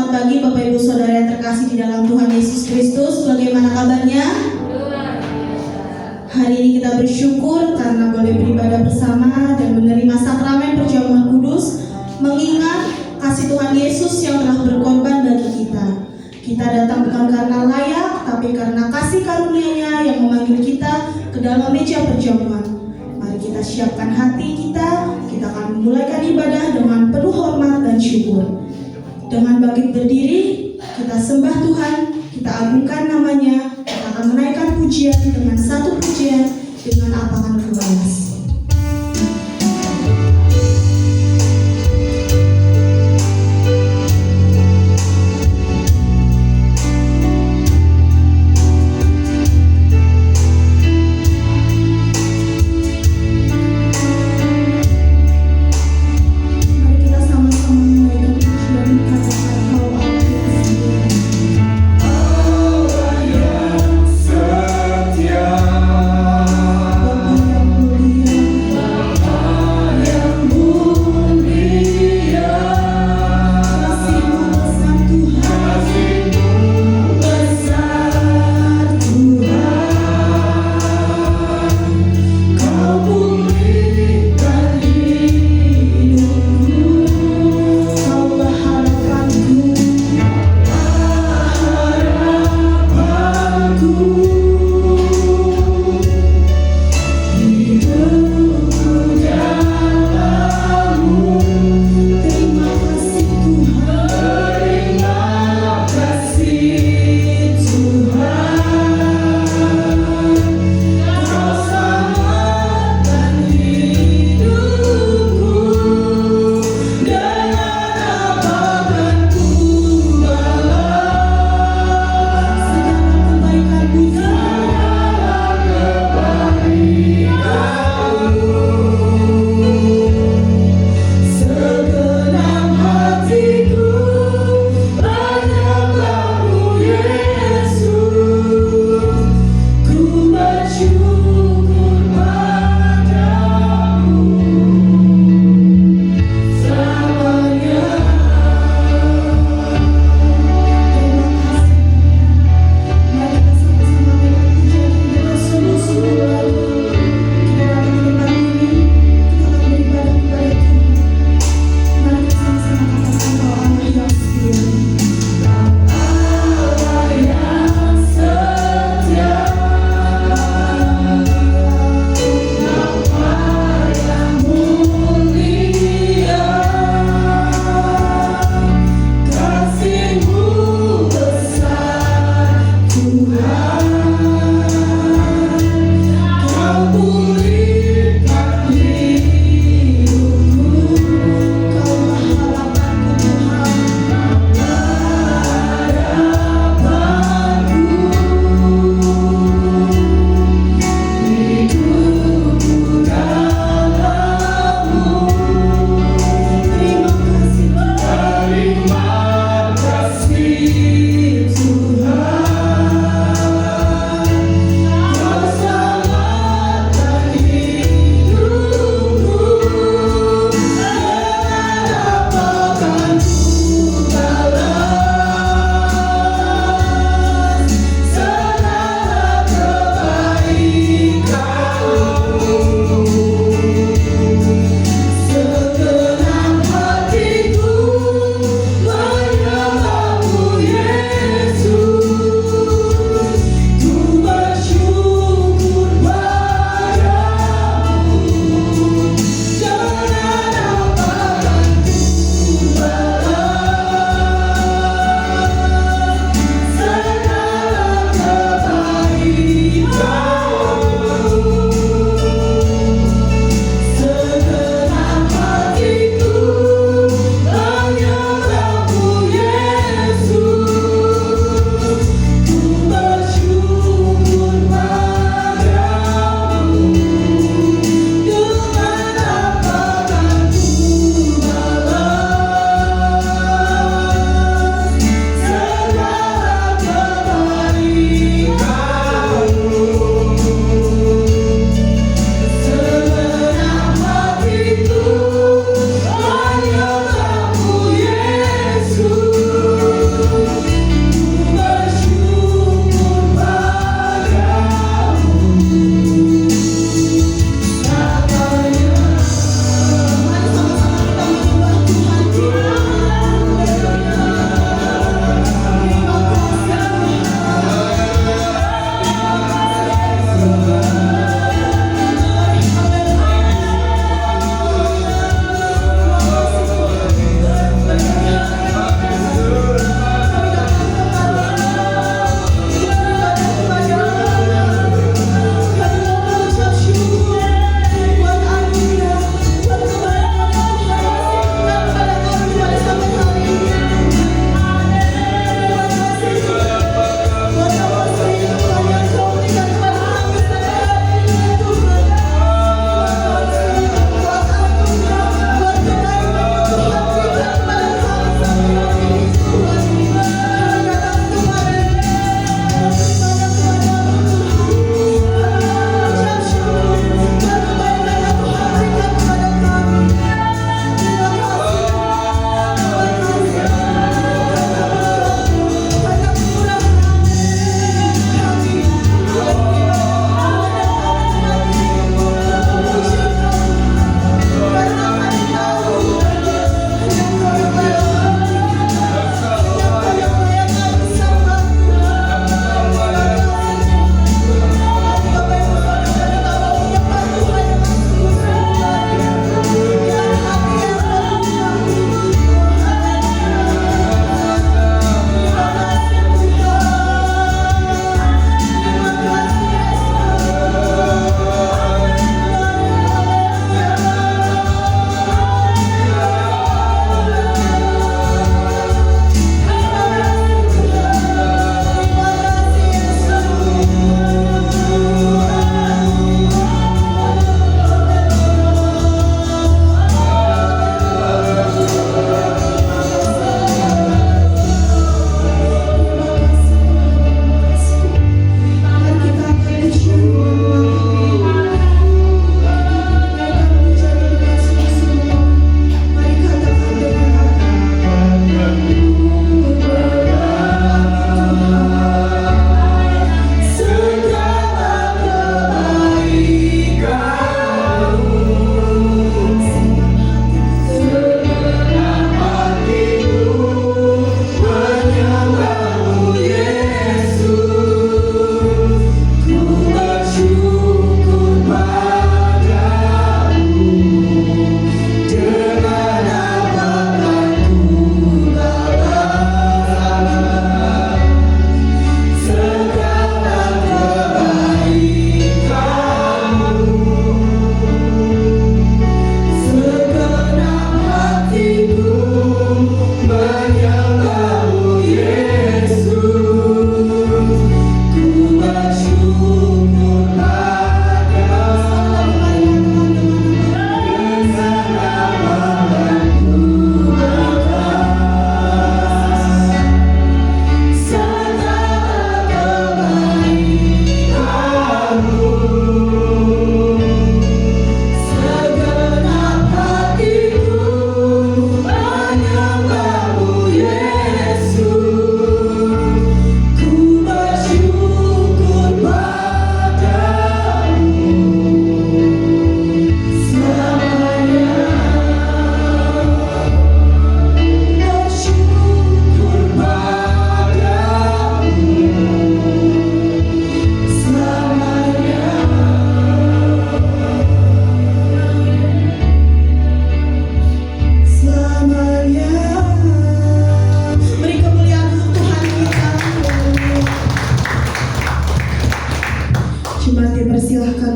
Selamat pagi Bapak Ibu Saudara yang terkasih di dalam Tuhan Yesus Kristus. Bagaimana kabarnya? Hari ini kita bersyukur karena boleh beribadah bersama dan menerima sakramen perjamuan kudus, mengingat kasih Tuhan Yesus yang telah berkorban bagi kita. Kita datang bukan karena layak, tapi karena kasih karunia-Nya yang memanggil kita ke dalam meja perjamuan. Mari kita siapkan hati kita akan memulaikan ibadah dengan penuh hormat dan syukur. Dengan bangkit berdiri, kita sembah Tuhan, kita agungkan namanya, kita akan menaikkan pujian dengan satu pujian dengan apakan kebalas.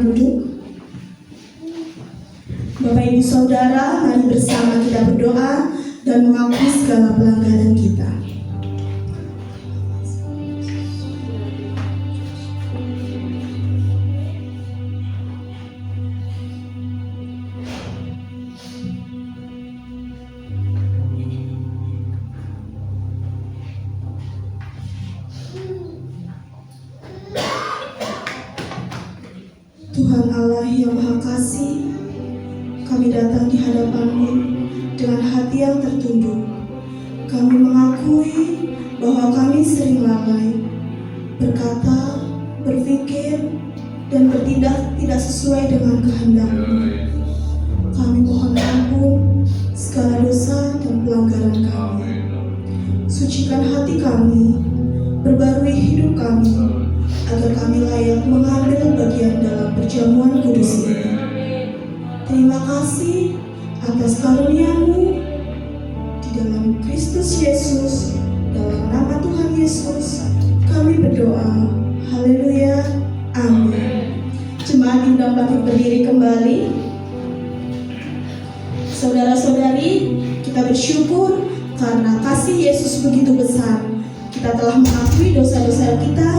duduk. Bapak Ibu Saudara, mari bersama kita berdoa dan mengakui segala pelanggaran kita. Tuhan Allah yang Maha Kasih, kami datang di hadapan-Mu dengan hati yang tertunduk. Kami mengakui bahwa kami sering lalai, berkata, berpikir, dan bertindak tidak sesuai dengan kehendak-Mu. Kami mohon ampun segala dosa dan pelanggaran kami. Sucikan hati kami, perbarui hidup kami, agar kami layak mengambil bagian dalam perjamuan kudus ini. Terima kasih atas karunia-Mu di dalam Kristus Yesus. Dalam nama Tuhan Yesus kami berdoa. Haleluya. Amin. Jemaat diundang bangkit berdiri kembali. Saudara-saudari, kita bersyukur karena kasih Yesus begitu besar. Kita telah mengakui dosa-dosa kita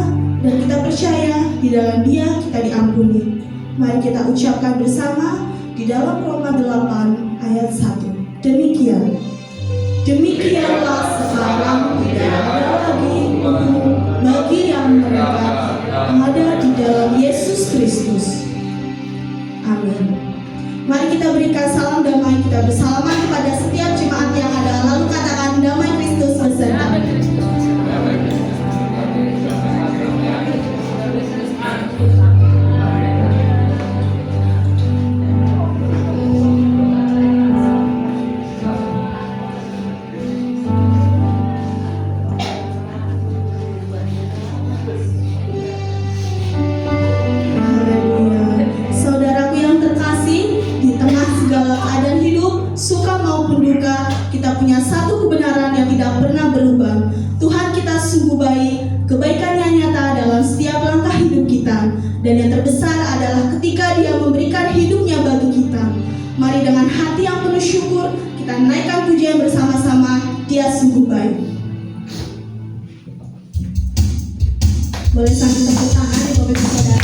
dan kita percaya di dalam Dia kita diampuni. Mari kita ucapkan bersama di dalam Roma 8 ayat 1. Demikian. Demikianlah sekarang tidak ada lagi hukum bagi yang mereka yang ada di dalam Yesus Kristus. Amin. Mari kita berikan salam damai kita bersalaman kepada setiap jemaat yang ada. Lalu katakan damai Kristus beserta. Suka maupun duka, kita punya satu kebenaran yang tidak pernah berubah. Tuhan kita sungguh baik, kebaikannya nyata dalam setiap langkah hidup kita. Dan yang terbesar adalah ketika Dia memberikan hidupnya bagi kita. Mari dengan hati yang penuh syukur, kita naikkan pujian bersama-sama. Dia sungguh baik. Boleh sambil tepuk tangan ya Bapak Ibu Saudara.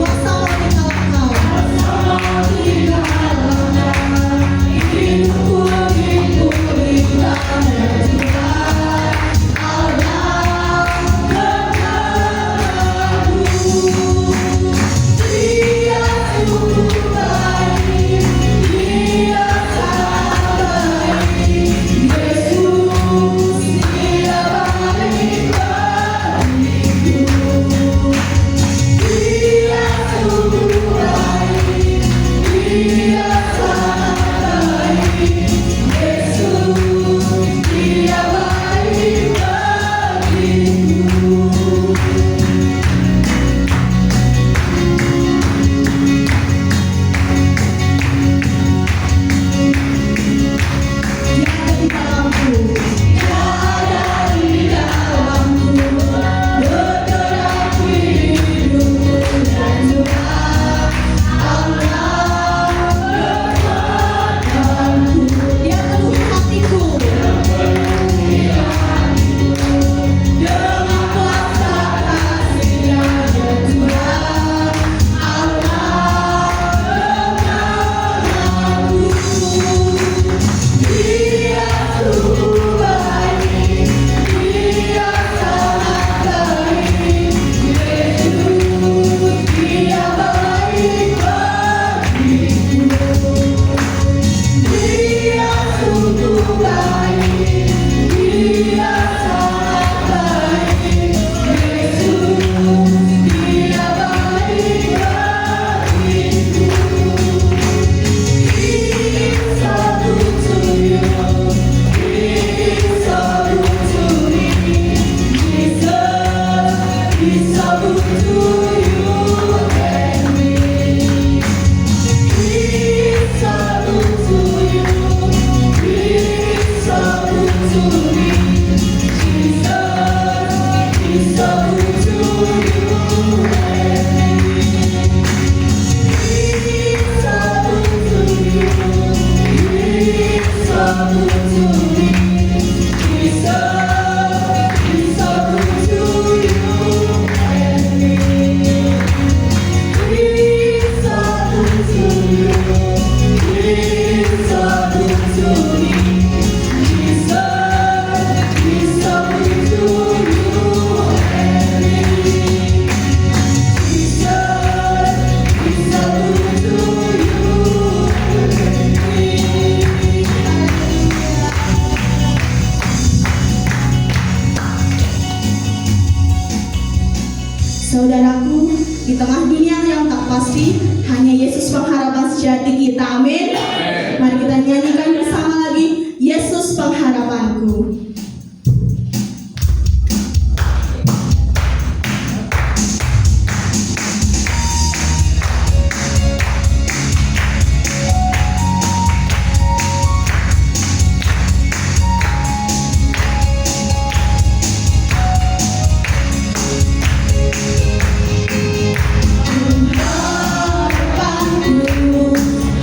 Kuasa tengah dunia yang tak pasti, hanya Yesus pengharapan sejati kita. Amin. Mari kita nyanyikan bersama lagi, Yesus pengharapanku.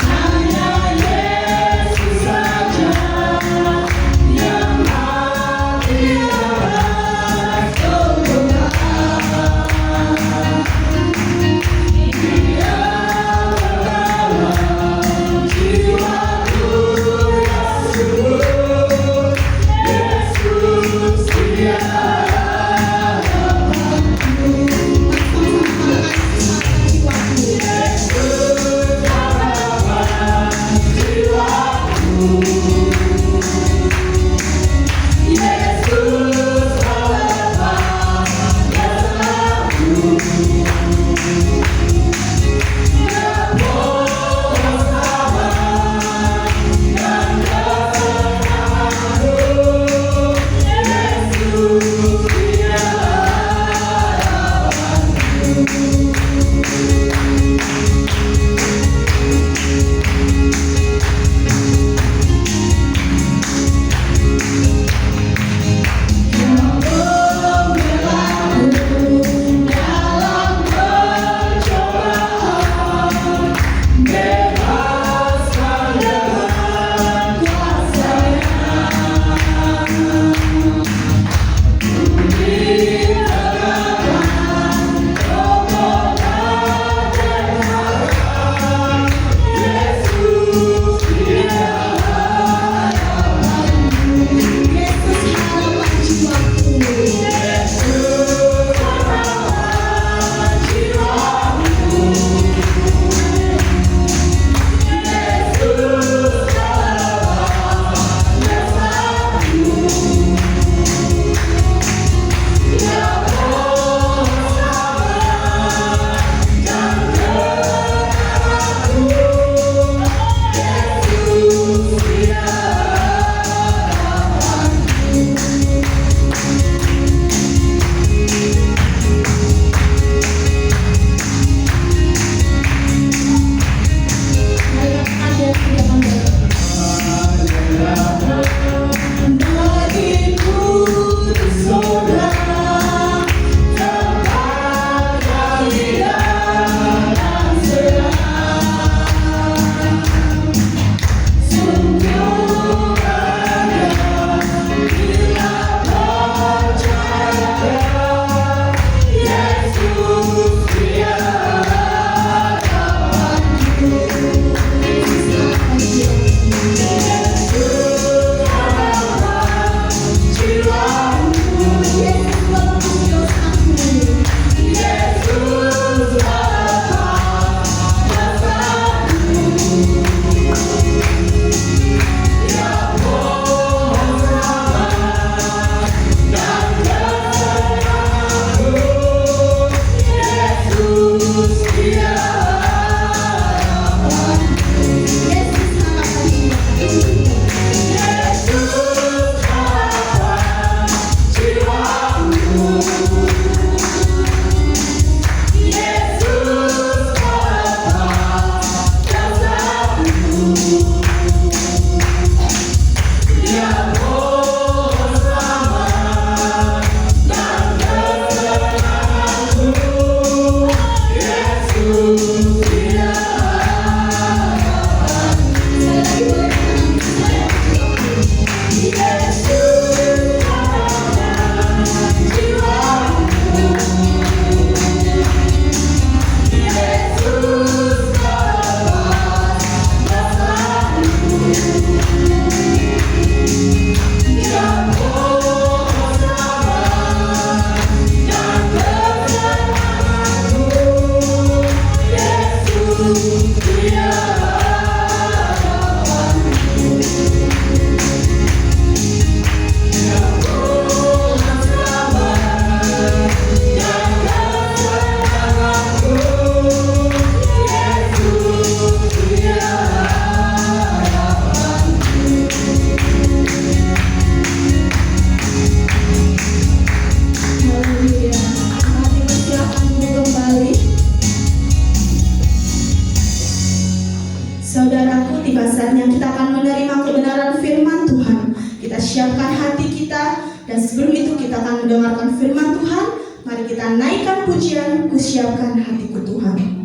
Hanya Yesus saja yang tiba saatnya kita akan menerima kebenaran firman Tuhan. Kita siapkan hati kita, dan sebelum itu kita akan mendengarkan firman Tuhan. Mari kita naikkan pujian, kusiapkan hatiku Tuhan.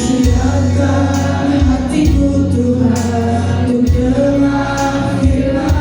Siapkan hatiku Tuhan untuk dengar firman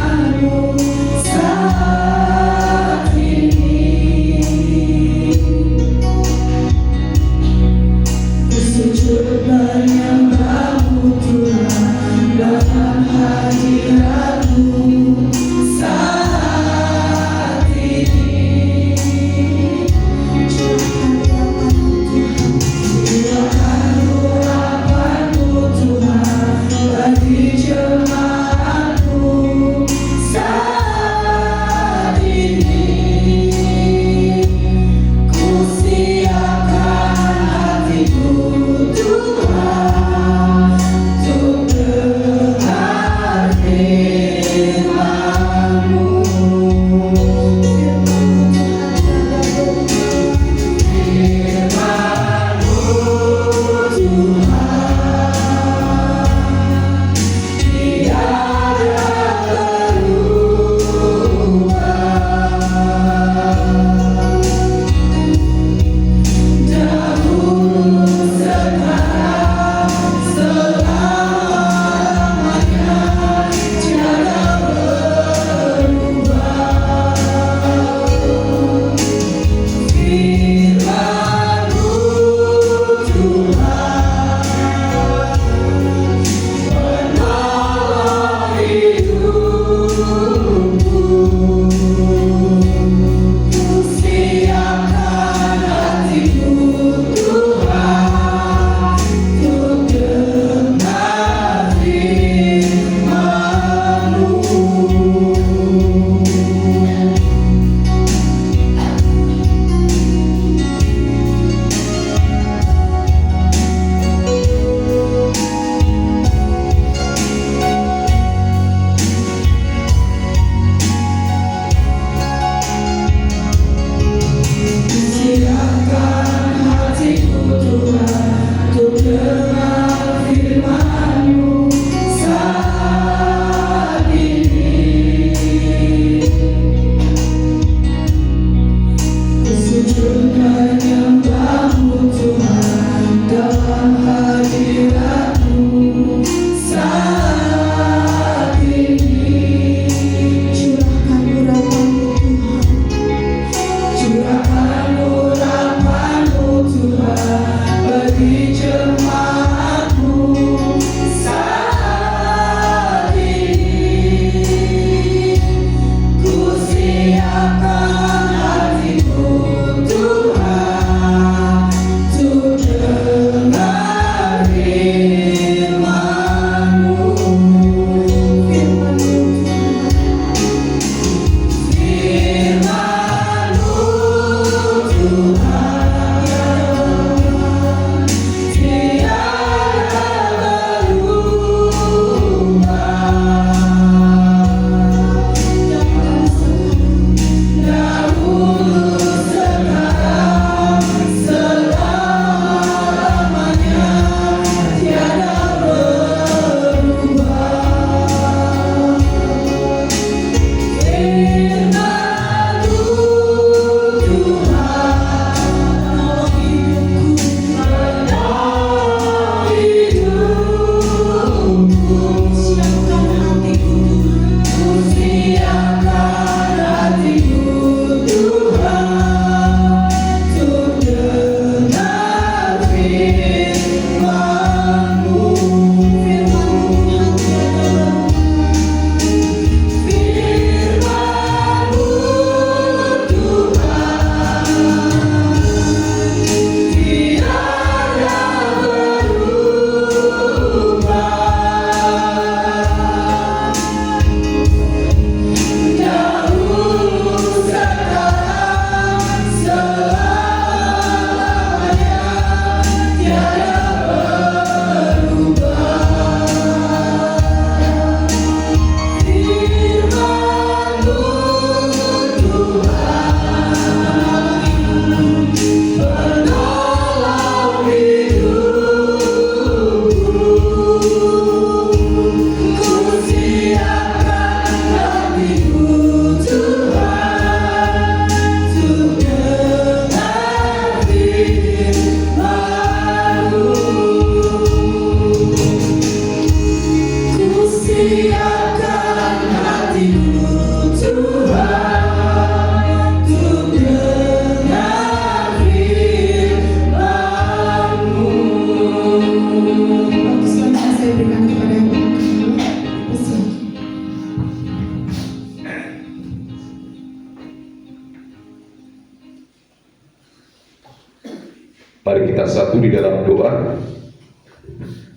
Mari kita satu di dalam doa.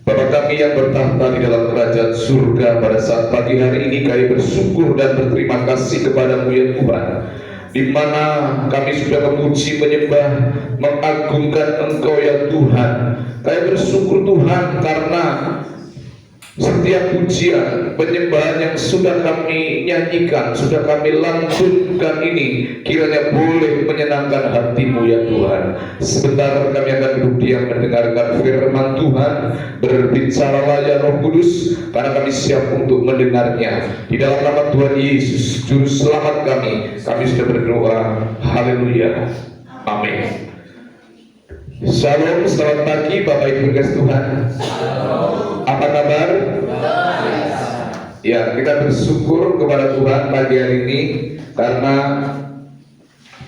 Bapa kami yang bertahta di dalam kerajaan surga, pada saat pagi hari ini kami bersyukur dan berterima kasih kepadamu ya Tuhan, di mana kami sudah memuji, menyembah, mengagungkan Engkau ya Tuhan. Kami bersyukur Tuhan karena setiap pujian, penyembahan yang sudah kami nyanyikan, sudah kami lantunkan ini, kiranya boleh menyenangkan hatimu ya Tuhan. Sebentar kami akan duduk diam mendengarkan firman Tuhan. Berbicaralah ya Roh Kudus, karena kami siap untuk mendengarnya. Di dalam nama Tuhan Yesus, Juru Selamat kami sudah berdoa. Haleluya. Amin. Shalom, selamat pagi Bapak Ibu berkasih Tuhan. Apa kabar? Ya, kita bersyukur kepada Tuhan pagi hari ini, karena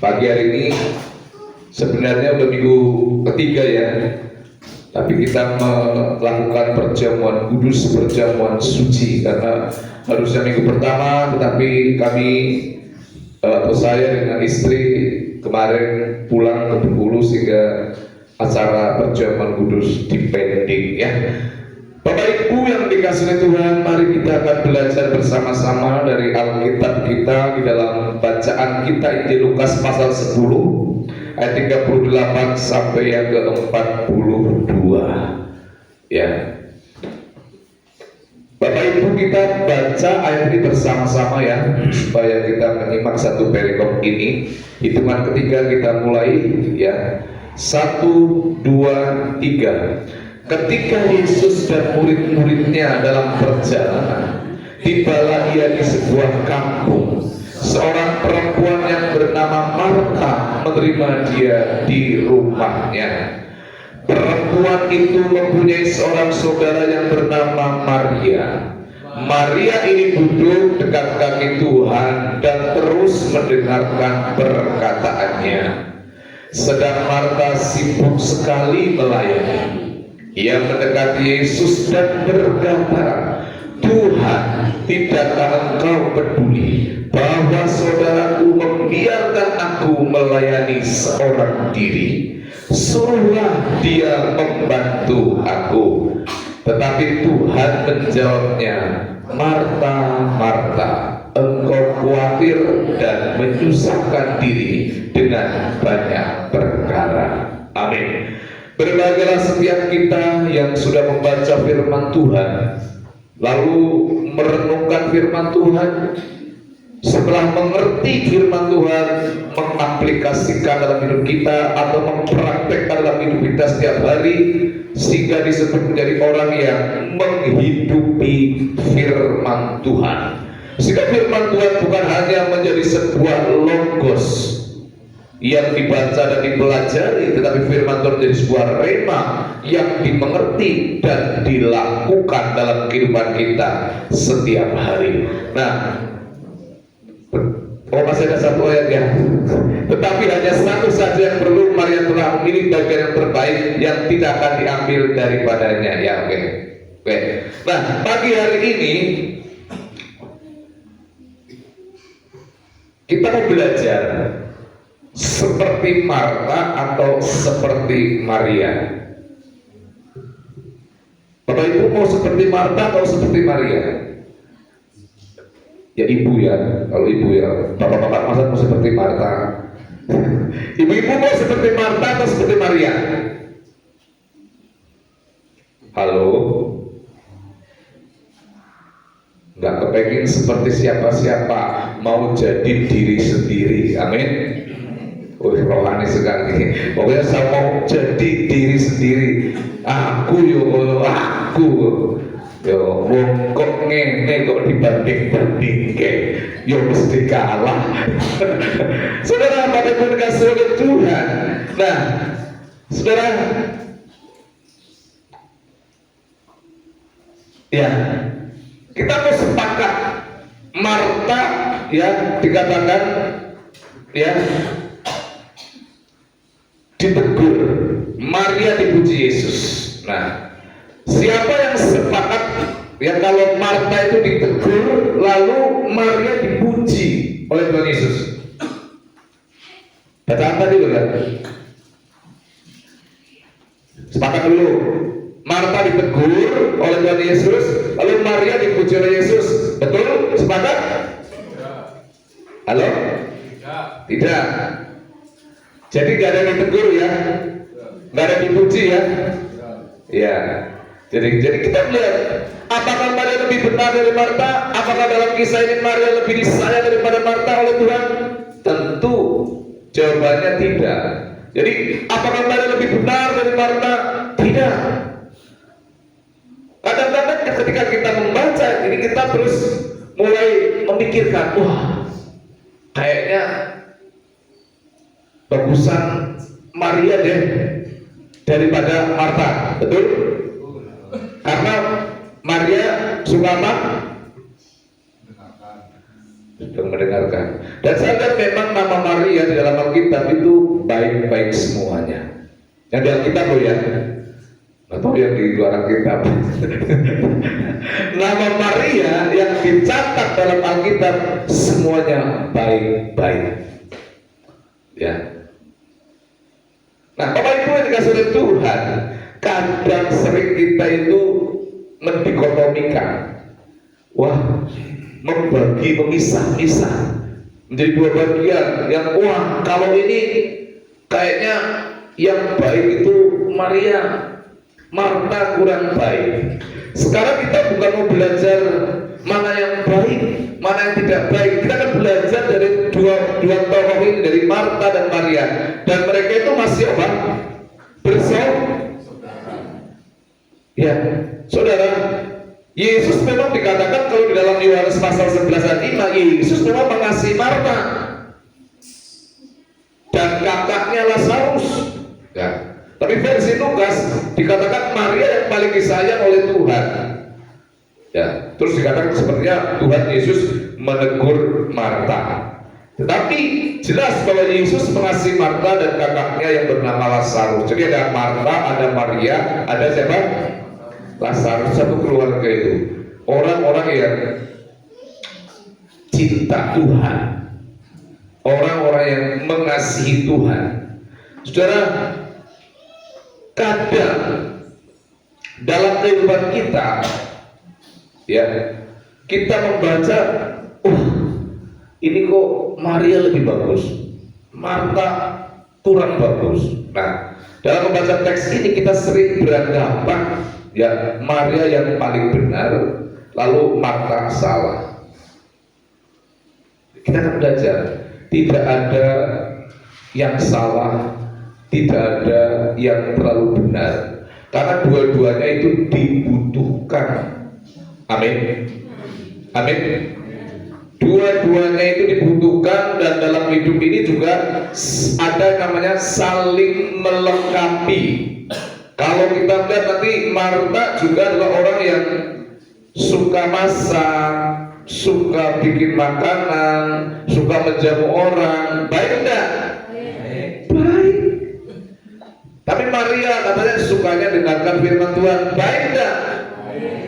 pagi hari ini sebenarnya udah minggu ketiga ya, tapi kita melakukan perjamuan kudus, perjamuan suci, karena harusnya minggu pertama, tetapi kami atau saya dengan istri kemarin pulang ke Bengkulu sehingga acara perjamuan kudus dipending ya. Bapak Ibu yang dikasihi oleh Tuhan, mari kita akan belajar bersama-sama dari Alkitab kita di dalam bacaan kita Injil Lukas pasal 10 ayat 38 sampai yang ke-42 ya. Bapak Ibu, kita baca ayat ini bersama-sama ya, supaya kita menyimak satu perikop ini. Hitungan ketiga kita mulai ya. 1, 2, 3. Ketika Yesus dan murid-muridnya dalam perjalanan, tibalah ia di sebuah kampung. Seorang perempuan yang bernama Marta menerima dia di rumahnya. Perempuan itu mempunyai seorang saudara yang bernama Maria. Maria ini duduk dekat kaki Tuhan dan terus mendengarkan perkataannya. Sedang Marta sibuk sekali melayani. Ia mendekati Yesus dan berkata, "Tuhan, tidakkah Engkau peduli bahwa saudaraku membiarkan aku melayani seorang diri? Suruhlah dia membantu aku." Tetapi Tuhan menjawabnya, "Marta, Marta, engkau khawatir dan menyusahkan diri dengan banyak perkara." Amin. Berbahagialah setiap kita yang sudah membaca firman Tuhan, lalu merenungkan firman Tuhan. Setelah mengerti firman Tuhan, mengaplikasikan dalam hidup kita atau mempraktekkan dalam hidup kita setiap hari, sehingga disebut menjadi orang yang menghidupi firman Tuhan. Sehingga firman Tuhan bukan hanya menjadi sebuah logos yang dibaca dan dipelajari, tetapi firman Tuhan menjadi sebuah rema yang dimengerti dan dilakukan dalam kehidupan kita setiap hari. Nah, masih ada satu ayat ya. Tetapi hanya satu saja yang perlu, Maria telah memilih bagian yang terbaik yang tidak akan diambil daripadanya. Ya, oke. Nah, pagi hari ini kita mau belajar seperti Marta atau seperti Maria. Bapak Ibu mau seperti Marta atau seperti Maria? Ya ibu ya, kalau ibu ya. Bapak-bapak masa mau seperti Marta? Ibu-ibu mau seperti Marta atau seperti Maria? Halo? Nggak kepengen seperti siapa-siapa, mau jadi diri sendiri. Amin. Rohani sekali. Pokoknya saya mau jadi diri sendiri. Aku wong kok ngene kok dibanding-bandingke, yo mesti kalah. Saudara, Bapak Ibu dikasihi oleh Tuhan. Nah, saudara, ya, kita mau sepakat Marta ya dikatakan ya ditegur, Maria dipuji Yesus. Nah, siapa yang sepakat ya kalau Marta itu ditegur lalu Maria dipuji oleh Tuhan Yesus? Bacaan tadi kan? Sepakat dulu. Marta ditegur oleh Tuhan Yesus, lalu Maria dipuji oleh Yesus. Betul? Sepakat? Halo? Tidak. Jadi gak ada yang ditegur ya, gak ada yang dipuji ya. Ya. Jadi kita melihat, apakah Maria lebih benar dari Marta? Apakah dalam kisah ini Maria lebih disayang daripada Marta oleh Tuhan? Tentu jawabannya tidak. Jadi apakah Maria lebih benar dari Marta? Tidak. Kadang-kadang ketika kita membaca ini, kita terus mulai memikirkan, wah, kayaknya bagusan Maria deh daripada Marta. Betul? Karena Maria suka apa? Mendengarkan. Dan saya lihat memang nama Maria di dalam Alkitab itu baik-baik semuanya. Yang di Alkitab loh ya, atau yang di luar Alkitab. Nama Maria yang dicatat dalam Alkitab semuanya baik-baik. Ya. Nah, Bapak Ibu yang dikasih oleh Tuhan, kadang sering kita itu mendikotomikan, wah, membagi, memisah-misah menjadi dua bagian. Yang wah, kalau ini kayaknya yang baik itu Maria, Marta kurang baik. Sekarang kita bukan mau belajar mana yang baik, mana yang tidak baik. Kita akan belajar dari dua tokoh ini, dari Marta dan Maria. Dan mereka itu masih apa? Ya, saudara, Yesus memang dikatakan kalau di dalam Yohanes pasal 11 ayat 5, Yesus memang mengasihi Marta dan kakaknya Lazarus. Ya. Tapi versi Lukas dikatakan Maria yang paling disayang oleh Tuhan. Ya, terus dikatakan sepertinya Tuhan Yesus menegur Marta. Tetapi jelas bahwa Yesus mengasihi Marta dan kakaknya yang bernama Lazarus. Jadi ada Marta, ada Maria, ada siapa? Lazarus, satu keluarga itu. Orang-orang yang cinta Tuhan, orang-orang yang mengasihi Tuhan. Saudara, kadang dalam kehidupan kita, ya, kita membaca, ini kok Maria lebih bagus, Marta kurang bagus. Nah, dalam membaca teks ini kita sering beranggapan, ya, Maria yang paling benar, lalu Marta salah. Kita akan belajar, tidak ada yang salah, tidak ada yang terlalu benar, karena dua-duanya itu dibutuhkan. Amin. Amin. Dua-duanya itu dibutuhkan, dan dalam hidup ini juga ada namanya saling melengkapi. Kalau kita lihat nanti, Marta juga adalah orang yang suka masak, suka bikin makanan, suka menjamu orang. Baik enggak? Baik. Tapi Maria katanya sukanya dengarkan firman Tuhan. Baik enggak?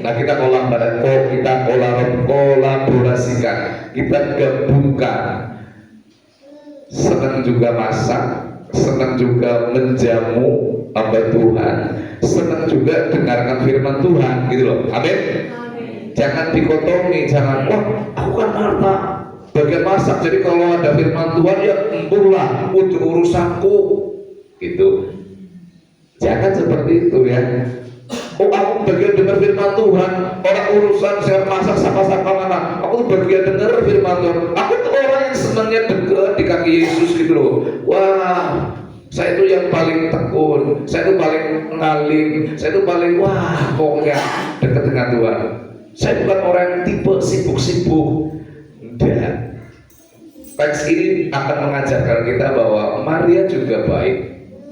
Nah, kita kolaborasikan, kita gabungkan. Senang juga masak, senang juga menjamu hamba Tuhan, senang juga dengarkan firman Tuhan, gitu loh. Amin. Jangan dikotomi, jangan, wah, aku kan Marta bagian masak, jadi kalau ada firman Tuhan ya embuhlah, urusanku, gitu. Jangan seperti itu ya. Oh, aku bagian dengar firman Tuhan, orang urusan saya masak sapa-sapa mana, aku bagian dengar firman Tuhan. Aku tuh orang yang senangnya dekat di kaki Yesus, gitu loh. Wah, saya itu yang paling tekun, saya itu paling ngalim, saya itu paling wah, pokoknya dekat dengan Tuhan. Saya bukan orang yang tipe sibuk-sibuk. Enggak. Teks ini akan mengajarkan kita bahwa Maria juga baik,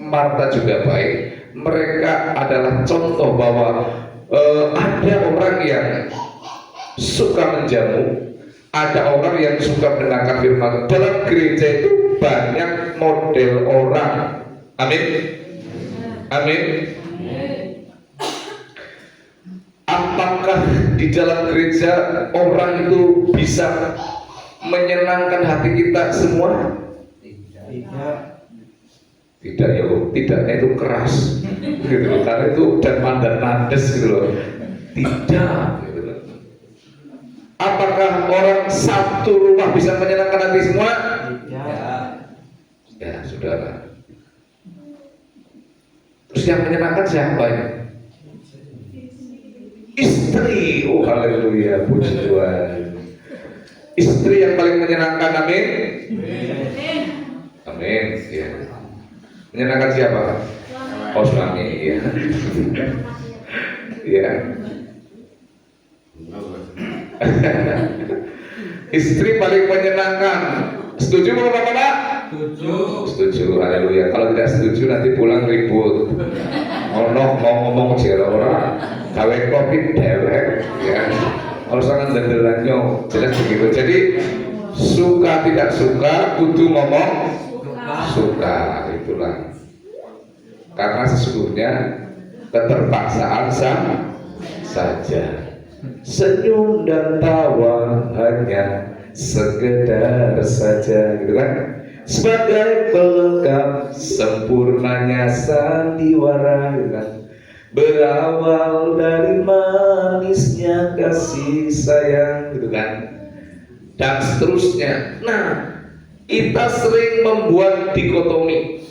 Marta juga baik. Mereka adalah contoh bahwa ada orang yang suka menjamu, ada orang yang suka mendengarkan firman. Dalam gereja itu banyak model orang. Amin. Amin. Apakah di dalam gereja orang itu bisa menyenangkan hati kita semua? Tidaknya itu keras gitu loh, karena itu dan mandat nades gitu loh. Tidak gitu loh. Apakah orang satu rumah bisa menyenangkan hati semua? Tidak. Ya, saudara. Terus yang menyenangkan siapa ini? Istri. Oh, haleluya, puji Tuhan. Istri yang paling menyenangkan, amin. Amin. Ya. Menyenangkan siapa? Oh, suami. Ya. Ya. Istri paling menyenangkan. Setuju Bapak-bapak? Setuju. Haleluya. Kalau tidak setuju nanti pulang ribut. Mau ngomong orang gawe kopi dewek ya. Kalau sangat dendelannya jelas begitu. Jadi suka tidak suka kudu ngomong suka, itulah. Karena sesungguhnya keterpaksaan saja. Senyum dan tawa hanya sekedar saja, gitu kan? Sebagai pelengkap sempurnanya sandiwara, gitu kan? Berawal dari manisnya kasih sayang, gitu kan? Dan seterusnya. Nah, kita sering membuat dikotomi.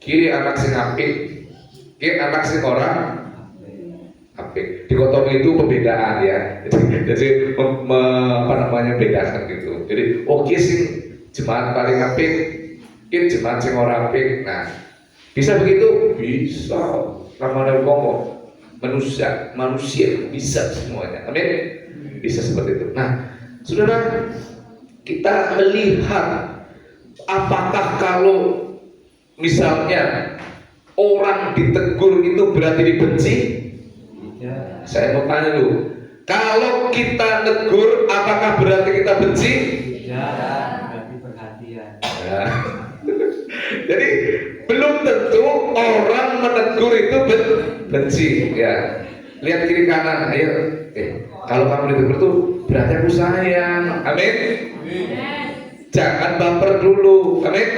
Kiri anak sing apik, kiri anak sing orang apik. Dikotomi itu pembedaan ya. Jadi bedakan gitu. Jadi kiri sing jemaat paling apik, kiri jemaat sing orang apik. Nah, bisa begitu? Bisa. Ramana ngomong manusia bisa semuanya. Amin. Bisa seperti itu. Nah, saudara, kita melihat apakah kalau misalnya orang ditegur itu berarti dibenci? Ya. Saya mau tanya dulu, kalau kita negur apakah berarti kita benci? Ya, berarti perhatian. Ya. Jadi belum tentu orang menegur itu benci ya. Lihat kiri kanan, ayo. Kalau kamu ditegur tuh berarti aku sayang. Amin. Jangan baper dulu. Amin.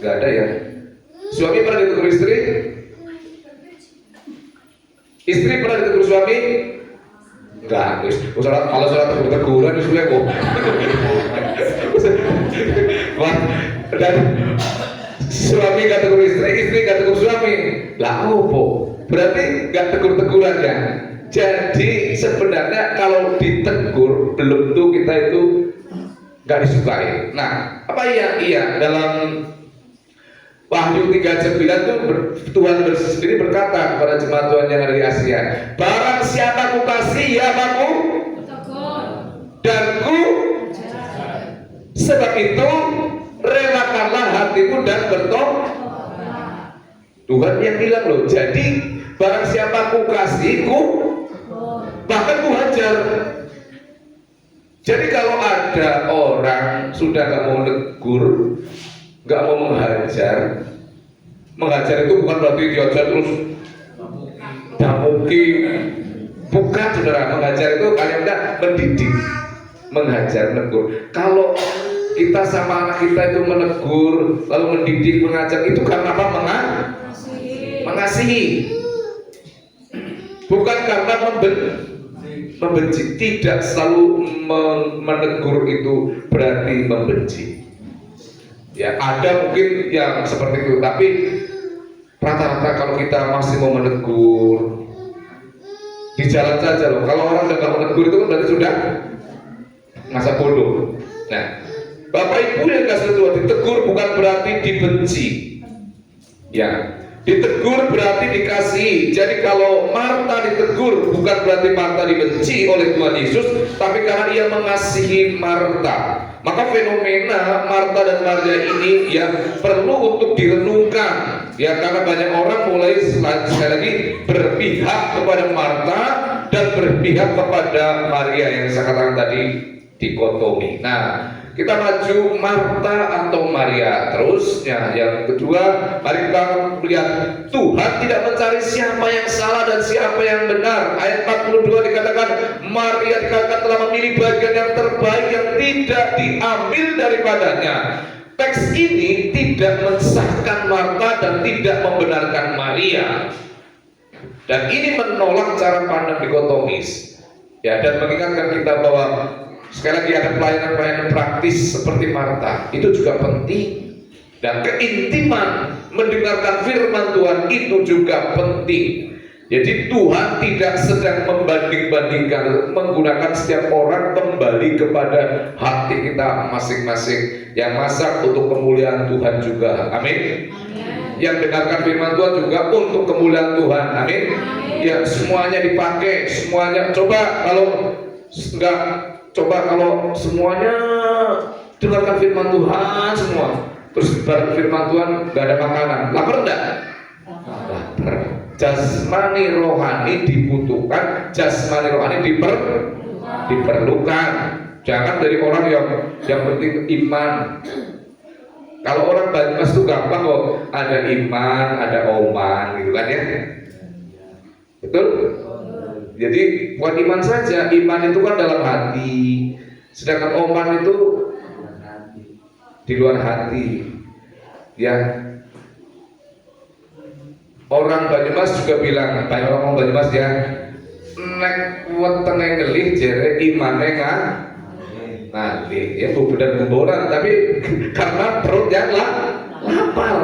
Gak ada ya. Suami pernah ditegur istri? Istri pernah ditegur suami? Enggak. Kalau salah tegur-teguran itu sudah kok. Dan suami gak tegur istri, istri gak tegur suami. Lah apa? Berarti gak tegur-teguran ya. Jadi sebenarnya kalau ditegur belum tuh kita itu gak disukai. Nah, apa iya dalam Wahyu 3:9 itu Tuhan sendiri berkata kepada jemaat Tuhan yang ada di Asia, barang siapa ku kasih ya aku dan ku, sebab itu relakanlah hatimu dan bertobat. Tuhan yang bilang loh, jadi barang siapa ku kasih ku bahkan ku hajar. Jadi kalau ada orang sudah gak mau negur, gak mau menghajar itu bukan berarti diajar terus damuki. Bukan, saudara. Mengajar itu kalian udah mendidik, menghajar, menegur. Kalau kita sama anak kita itu menegur, lalu mendidik, mengajar, itu karena apa? Mengasihi. Bukan karena membenci. Tidak selalu menegur itu berarti membenci. Ya, ada mungkin yang seperti itu, tapi rata-rata kalau kita masih mau menegur di jalan saja loh. Kalau orang udah nggak menegur itu kan berarti sudah masa bodoh. Nah, Bapak Ibu yang kasih Tuhan, ditegur bukan berarti dibenci. Ya, ditegur berarti dikasihi. Jadi kalau Marta ditegur bukan berarti Marta dibenci oleh Tuhan Yesus, tapi karena ia mengasihi Marta. Maka fenomena Marta dan Maria ini ya perlu untuk direnungkan ya, karena banyak orang mulai sekali lagi berpihak kepada Marta dan berpihak kepada Maria yang saya katakan tadi dikotomi. Nah, kita maju Marta atau Maria. Terusnya yang kedua, mari kita melihat Tuhan tidak mencari siapa yang salah dan siapa yang benar. Ayat 42 dikatakan Maria dikatakan telah memilih bagian yang terbaik yang tidak diambil daripadanya. Teks ini tidak mensahkan Marta dan tidak membenarkan Maria. Dan ini menolak cara pandang dikotomis. Ya, dan mengingatkan kita bahwa sekali lagi ada pelayanan-pelayanan praktis seperti Marta. Itu juga penting. Dan keintiman mendengarkan firman Tuhan itu juga penting. Jadi Tuhan tidak sedang membanding-bandingkan, menggunakan setiap orang kembali kepada hati kita masing-masing. Yang masak untuk kemuliaan Tuhan juga, amin. Yang dengarkan firman Tuhan juga untuk kemuliaan Tuhan, amin. Ya, semuanya dipakai, semuanya. Coba kalau semuanya dengarkan firman Tuhan semua, terus bareng firman Tuhan nggak ada makanan, lapar enggak? Lapar. Jasmani rohani dibutuhkan, jasmani rohani diperlukan. Jangan dari orang yang penting iman. Kalau orang Banyumas itu gampang kok, ada iman, ada oman gitu kan ya. Betul? Jadi bukan iman saja, iman itu kan dalam hati, sedangkan oman itu di luar hati. Ya. Orang Banyumas juga bilang, banyak orang Banyumas ya, nek wetenge ngelih jere imane ngalih. Ya bu benar gemboran, tapi karena perut yang lapar.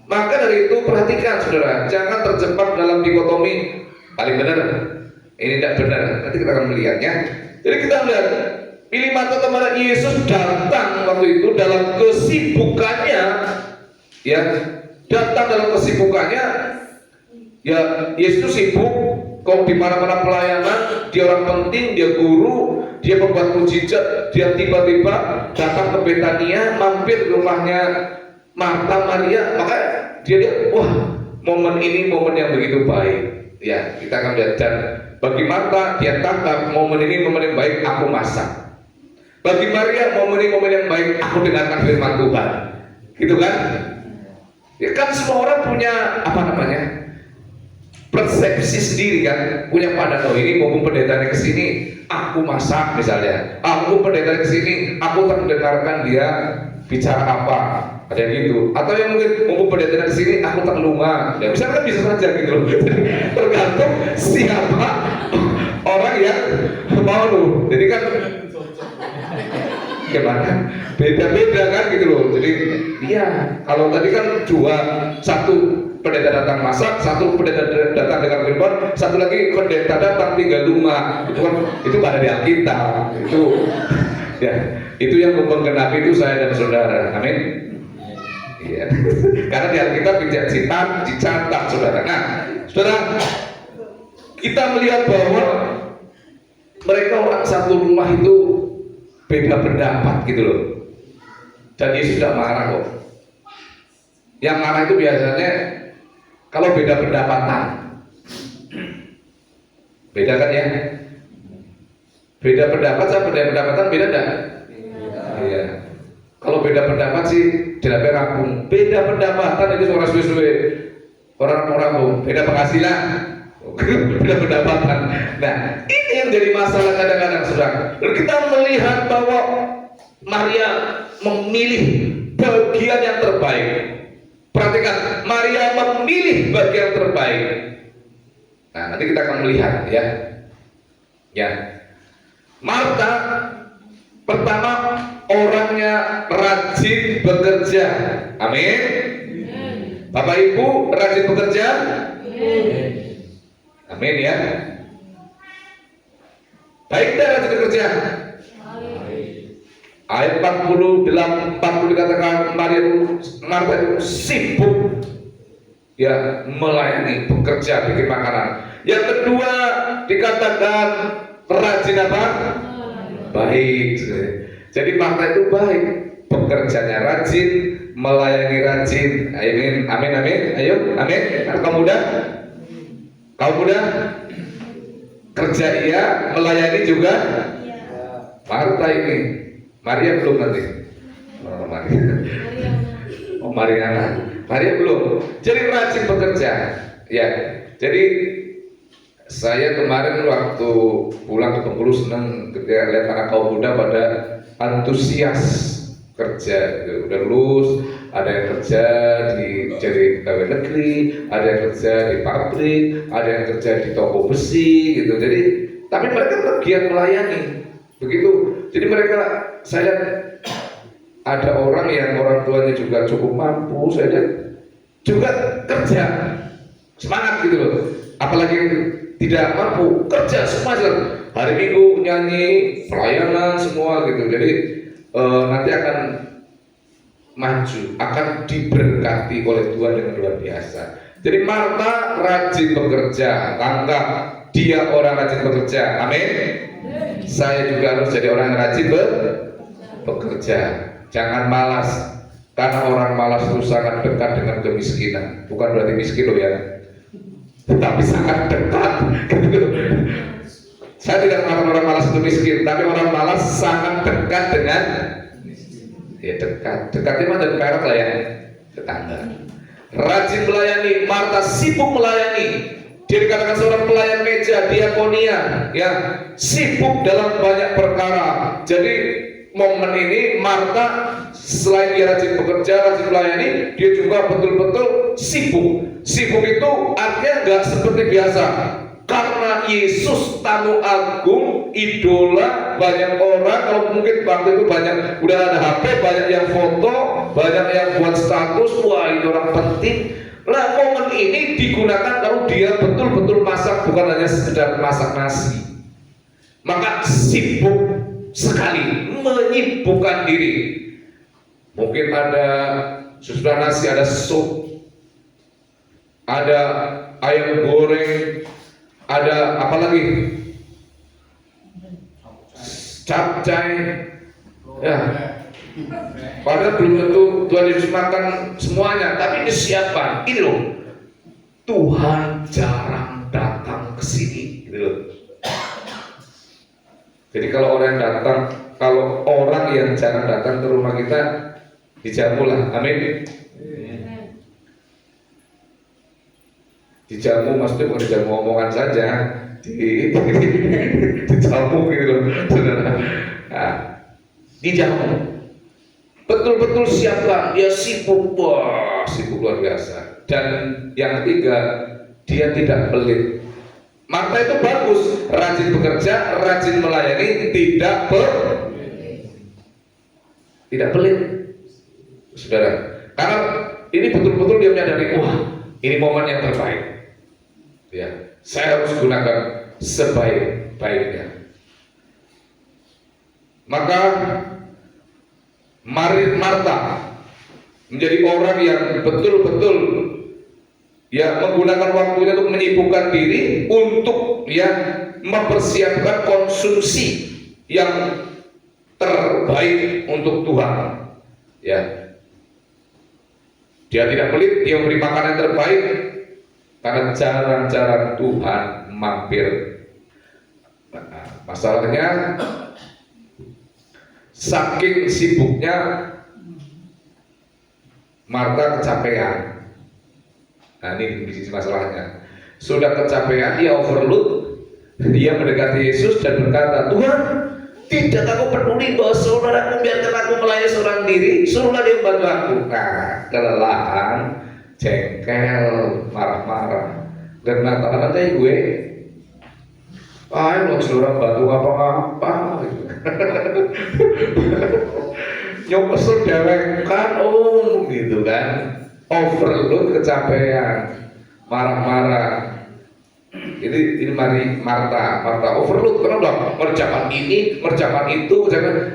Maka dari itu perhatikan saudara, jangan terjebak dalam dikotomi paling benar, ini tidak benar. Nanti kita akan melihatnya. Jadi kita melihat pilih Marta teman Yesus datang waktu itu dalam kesibukannya, ya. Datang dalam kesibukannya, ya Yesus itu sibuk, kok di mana-mana pelayanan, dia orang penting, dia guru, dia pembuat mujizat, dia tiba-tiba datang ke Betania, mampir ke rumahnya Marta Maria, maka dia lihat, wah momen ini momen yang begitu baik, ya kita akan lihat. Dan bagi Marta dia tangkap momen ini momen yang baik, aku masak. Bagi Maria momen ini momen yang baik, aku dengarkan firman Tuhan, gitu kan? Ya kan semua orang punya persepsi sendiri kan, punya pandangan. Oh ini mumpung pendetanya kesini, aku masak misalnya. Aku pendetanya kesini, aku terdengarkan dia bicara apa, ada yang gitu. Atau yang mungkin mumpung pendetanya kesini, aku terlunga. Ya misalnya kan bisa saja gitu loh. Tergantung siapa orang yang mau loh. Jadi kan gimana? Beda-beda kan gitu loh. Jadi iya, kalau tadi kan satu pendeta datang masak, satu pendeta datang dengar firman, satu lagi pendeta datang tinggal rumah. Itu ada di Alkitab. Itu ya, itu yang menggenapi itu saya dan saudara. Amin. Iya. Karena di Alkitab dicatat saudara. Nah, saudara, kita melihat bahwa mereka orang satu rumah itu beda pendapat gitu loh. Dan Yesus tidak marah kok. Yang marah itu biasanya kalau beda pendapatan. Beda kan ya? Beda pendapat sama beda pendapatan beda enggak? Iya. Kalau beda pendapat sih jelas rampung. Beda pendapatan itu orang suwe-suwe. Orang beda penghasilan. Beda pendapatan. Nah, ini yang jadi masalah kadang-kadang saudara. Kita melihat bahwa Maria memilih bagian yang terbaik. Perhatikan, Maria memilih bagian yang terbaik. Nah, nanti kita akan melihat ya. Ya. Marta pertama orangnya rajin bekerja. Amin. Bapak Ibu rajin bekerja? Amin ya. Baik dan rajin bekerja. Ayat 40 dikatakan Marta itu sibuk ya melayani, bekerja, bikin makanan. Yang kedua dikatakan rajin apa? Baik. Jadi Marta itu baik, bekerjanya rajin, melayani rajin. Amin, amin, amin. Ayo, amin. Kaum muda, kerja iya, melayani juga. Marta ini Maria belum nanti. Oh, Maria. Oh, Mariana. Maria belum. Jadi rajin bekerja. Ya. Jadi saya kemarin waktu pulang ke Bengkulu senang ketika lihat anak kaum muda pada antusias kerja. Udah lulus, ada yang kerja jadi pegawai negeri, ada yang kerja di pabrik, ada yang kerja di toko besi gitu. Jadi tapi mereka giat melayani. Begitu. Jadi mereka, saya lihat ada orang yang orang tuanya juga cukup mampu, saya lihat juga kerja semangat gitu loh. Apalagi tidak mampu kerja semua hari Minggu nyanyi, pelayanan semua gitu. Jadi nanti akan maju, akan diberkati oleh Tuhan dengan luar biasa. Jadi Marta rajin bekerja, anggap dia orang rajin bekerja. Amin. Saya juga harus jadi orang yang rajin bekerja. Jangan malas, karena orang malas itu sangat dekat dengan kemiskinan. Bukan berarti miskin loh ya, tetapi sangat dekat. Saya tidak mengatakan orang malas itu miskin, tapi orang malas sangat dekat dengan ya dekatnya mah dari perak lah ya, tetangga. Rajin melayani, Marta sibuk melayani. Dia dikatakan seorang pelayan meja, diakonia, ya, sibuk dalam banyak perkara. Jadi momen ini Marta selain dia rajin bekerja, rajin melayani, dia juga betul-betul sibuk. Sibuk itu artinya nggak seperti biasa. Karena Yesus tamu agung, idola banyak orang. Kalau mungkin waktu itu banyak udah ada HP, banyak yang foto, banyak yang buat status, wah ini orang penting. Nah momen ini digunakan kalau dia betul-betul masak, bukan hanya sekedar masak nasi. Maka sibuk sekali, menyibukkan diri. Mungkin ada sesudah nasi, ada sup, ada ayam goreng, ada apa lagi? Capcay, ya. Padahal belum tentu Tuhan Yesus makan semuanya, tapi disiapkan. Ini loh, Tuhan jarang datang ke sini, gitu loh. Jadi kalau orang yang jarang datang ke rumah kita, dijamu lah, amin. Dijamu maksudnya bukan dijamu omongan saja, dijamu gitu loh, saudara. Nah, dijamu. Betul-betul siapkan, dia sibuk, wah sibuk luar biasa. Dan yang ketiga, dia tidak pelit. Marta itu bagus, rajin bekerja, rajin melayani, tidak pelit, saudara. Karena ini betul-betul dia menyadari, wah ini momen yang terbaik. Ya, saya harus gunakan sebaik-baiknya. Maka Marta menjadi orang yang betul-betul ya menggunakan waktunya untuk menyibukkan diri untuk ya mempersiapkan konsumsi yang terbaik untuk Tuhan. Ya, dia tidak pelit, dia memberi makanan terbaik karena jarang-jarang Tuhan mampir. Nah, masalahnya saking sibuknya Marta kecapean. Nah ini masalahnya. Sudah kecapean, dia overload. Dia mendekati Yesus dan berkata, Tuhan, tidak aku peduli bahwa saudaraku biarkan aku melayani seorang diri, suruhlah dia membantu aku. Nah, kelelahan, jengkel, marah-marah. Dan nanti gue, ayo saudara bantu apa-apa gitu. Nyopesel dewek kan gitu kan, overload, kecapean, marah-marah. Ini Marta overload, kenapa? Merjakan ini, merjakan itu,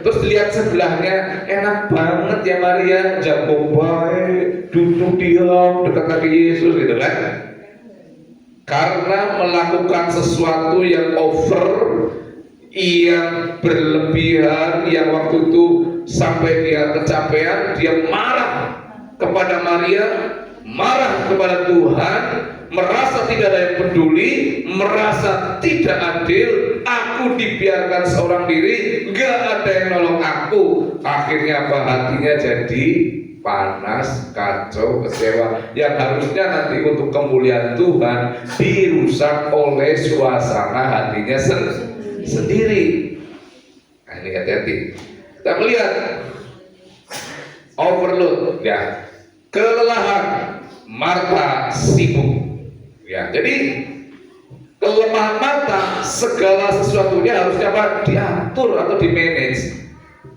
terus dilihat sebelahnya enak banget ya Maria, jago baik, duduk diam dekat kaki Yesus gitu kan. Karena melakukan sesuatu yang over, yang berlebihan, yang waktu itu sampai dia kecapean, dia marah kepada Maria, marah kepada Tuhan, merasa tidak ada yang peduli, merasa tidak adil, aku dibiarkan seorang diri, gak ada yang nolong aku. Akhirnya apa? Hatinya jadi panas, kacau, kecewa, yang harusnya nanti untuk kemuliaan Tuhan dirusak oleh suasana hatinya sendiri. Nah, ini hati-hati. Kita melihat overload, ya, kelelahan, Marta sibuk, ya. Jadi kelemahan Marta, segala sesuatunya harusnya apa? Diatur atau dimanage.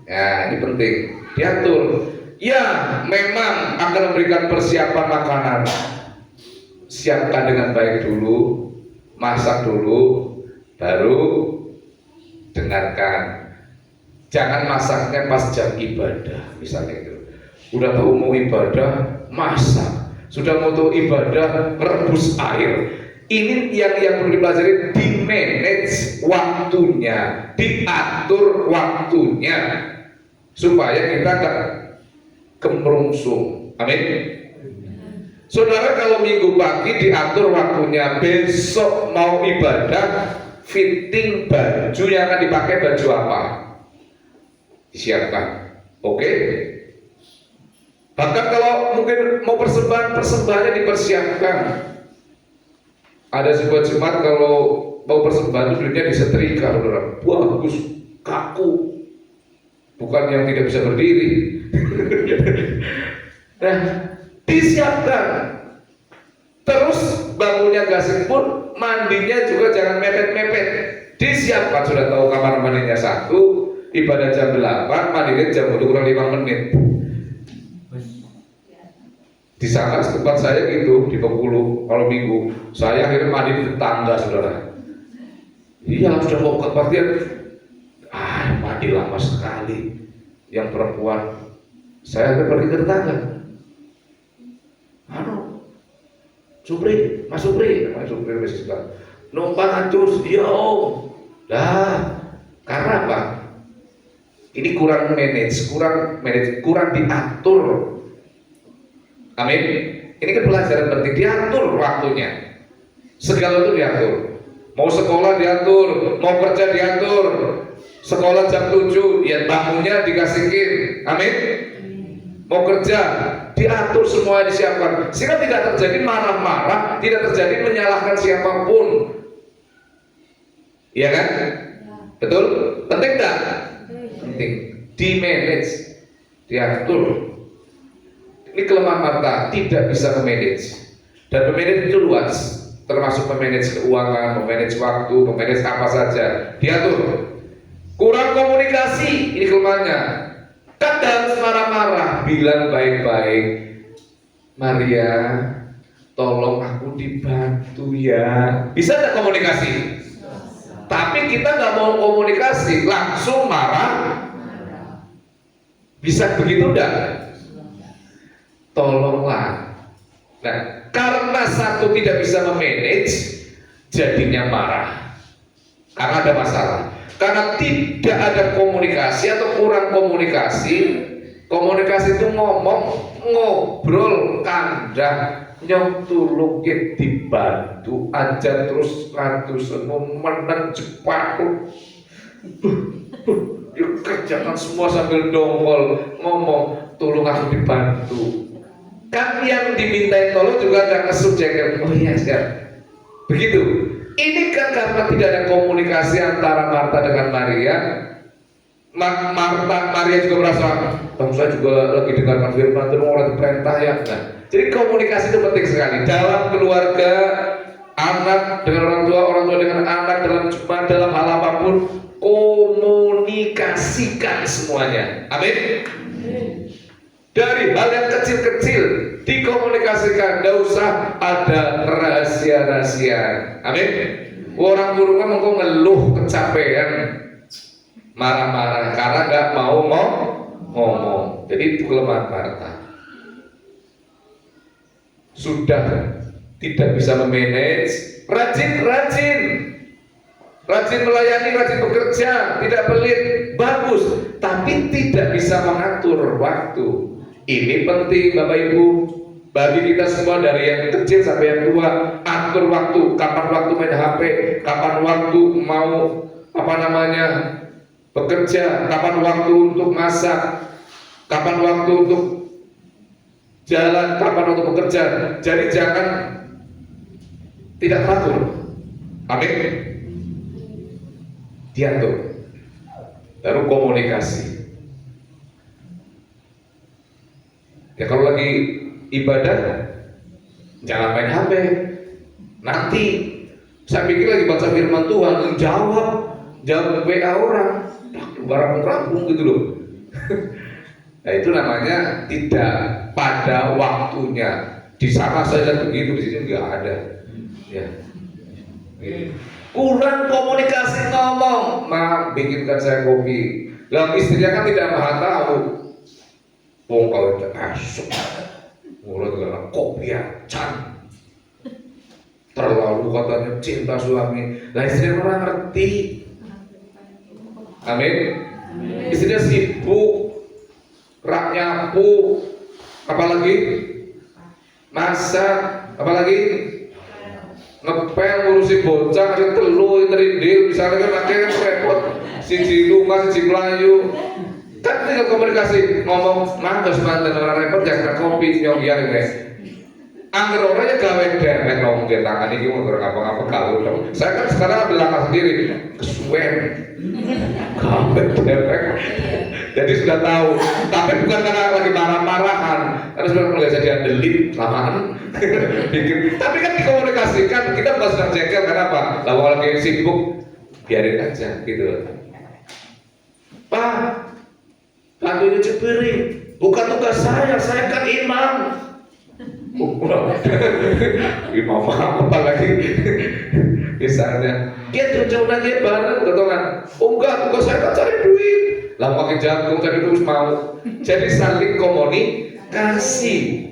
Ya, ini penting, diatur. Ya, memang akan memberikan persiapan makanan. Siapkan dengan baik dulu, masak dulu, baru dengarkan. Jangan masaknya pas jam ibadah, misalnya itu. Udah tahu mau ibadah, masak. Sudah mau tahu ibadah, rebus air. Ini yang perlu dipelajari, di manage waktunya, diatur waktunya, supaya kita gak kemerungsung. Amin. Saudara, kalau minggu pagi diatur waktunya, besok mau ibadah, fitting baju yang akan dipakai baju apa? Disiapkan. Oke. Bahkan kalau mungkin mau persembahannya dipersiapkan. Ada sebuah jemaat kalau mau persembahan itu duitnya disetrika, saudara. Bagus, kaku. Bukan yang tidak bisa berdiri. Nah, disiapkan. Terus bangunnya gasing pun, mandinya juga jangan mepet-mepet. Disiapkan, sudah tahu kamar mandinya 1, ibadah jam 8, mandinya jam 1 kurang 5 menit. Di sana tempat saya gitu, di Bengkulu, kalau minggu saya akhirnya mandi di tetangga, saudara. Iya, sudah mau kepastian, mandi lama sekali. Yang perempuan, saya akan pergi ke tetangga. Supri, Mas Supri, namanya Supri masih suka. Numpang hancur, iya om. Lah, karena apa? Ini kurang manage, kurang diatur. Amin. Ini kan pelajaran penting, diatur waktunya. Segala itu diatur. Mau sekolah diatur, mau kerja diatur. Sekolah jam 7, ya bangunnya dikasihin. Amin. Mau kerja, diatur, semua disiapkan. Sehingga tidak terjadi marah-marah, tidak terjadi menyalahkan siapapun. Iya kan? Betul? Penting tak? Penting. Di manage, diatur. Ini kelemahan Marta, tidak bisa memanage. Dan memanage itu luas, termasuk memanage keuangan, memanage waktu, memanage apa saja. Diatur. Kurang komunikasi, ini kelemahannya. Kan harus marah-marah, bilang baik-baik. Maria, tolong aku dibantu ya. Bisa tidak komunikasi? Tapi kita nggak mau komunikasi, langsung marah. Bisa begitu enggak? Tolonglah. Nah, karena satu tidak bisa memanage, jadinya marah. Karena ada masalah. Karena tidak ada komunikasi atau kurang komunikasi. Komunikasi itu ngomong, ngobrol, kandang, nyong dibantu aja terus ratus menang cepat. Kerjakan semua sambil dongkol, ngomong, tolong aku dibantu. Kan yang dimintain tolong juga gak kesubjektif. Oh iya, siap. Begitu. Ini kan karena tidak ada komunikasi antara Marta dengan Maria. Maria juga merasa, saya juga lagi dengarkan firman, terus mau lagi perintah ya. Nah, jadi komunikasi itu penting sekali dalam keluarga, anak dengan orang tua dengan anak, dalam jemaat, dalam hal apapun, komunikasikan semuanya. Amin. Dari hal yang kecil-kecil dikomunikasikan, tidak usah ada rahasia-rahasia. Amin. Orang burungnya mau ngeluh kecapean, marah-marah karena nggak mau ngomong. Jadi itu kelemahan Marta. Sudah tidak bisa memanage, rajin melayani, rajin bekerja, tidak pelit, bagus, tapi tidak bisa mengatur waktu. Ini penting Bapak Ibu. Bagi kita semua dari yang kecil sampai yang tua, atur waktu, kapan waktu main HP, kapan waktu mau bekerja, kapan waktu untuk masak, kapan waktu untuk jalan, kapan waktu bekerja. Jadi jangan tidak teratur. Amin. Diatur. Baru komunikasi. Ya kalau lagi ibadah jangan main HP. Nanti saya pikir lagi baca firman Tuhan, jawab WA orang, rampung gitu loh. Nah itu namanya tidak pada waktunya. Di sana saya lihat begitu, di sini nggak ada. Ya. Kurang komunikasi ngomong, bikinkan saya kopi. Lah istrinya kan tidak maha tahu. Kalau itu asuk. Mulai dengan kopi acan, terlalu katanya cinta suami. Nah istrinya orang ngerti. Amin. Istrinya sibuk, rak nyapu, apalagi masak, apalagi ngepel, ngurusi bocah, ngasih telu, terindil, misalnya kan akhirnya repot, siji lunga, siji melayu. Kan tinggal komunikasi, ngomong mantus mantan orang repot jangan kopi nyong-nyong guys. Angger orangnya gawe dewek ngomong ke tangan ini mau ngapa-ngapa kalau saya kan sekarang ambil langkah sendiri kesuwen gawe dewek. Jadi sudah tahu, tapi bukan karena lagi marah-marahan, karena sudah nggak bisa diandelin lamaan bikin. Tapi kan dikomunikasikan, kita bukan sedang jengkel kenapa? Lalu kalau lagi sibuk biarin aja gitu. Pak, bantu nyuci piring, bukan tugas saya kan imam. Imam apa lagi? Misalnya, dia tujuan aja bareng, ketongan. Oh enggak, tugas saya kan cari duit. Lah pakai jagung cari terus mau. Jadi saling komunikasi.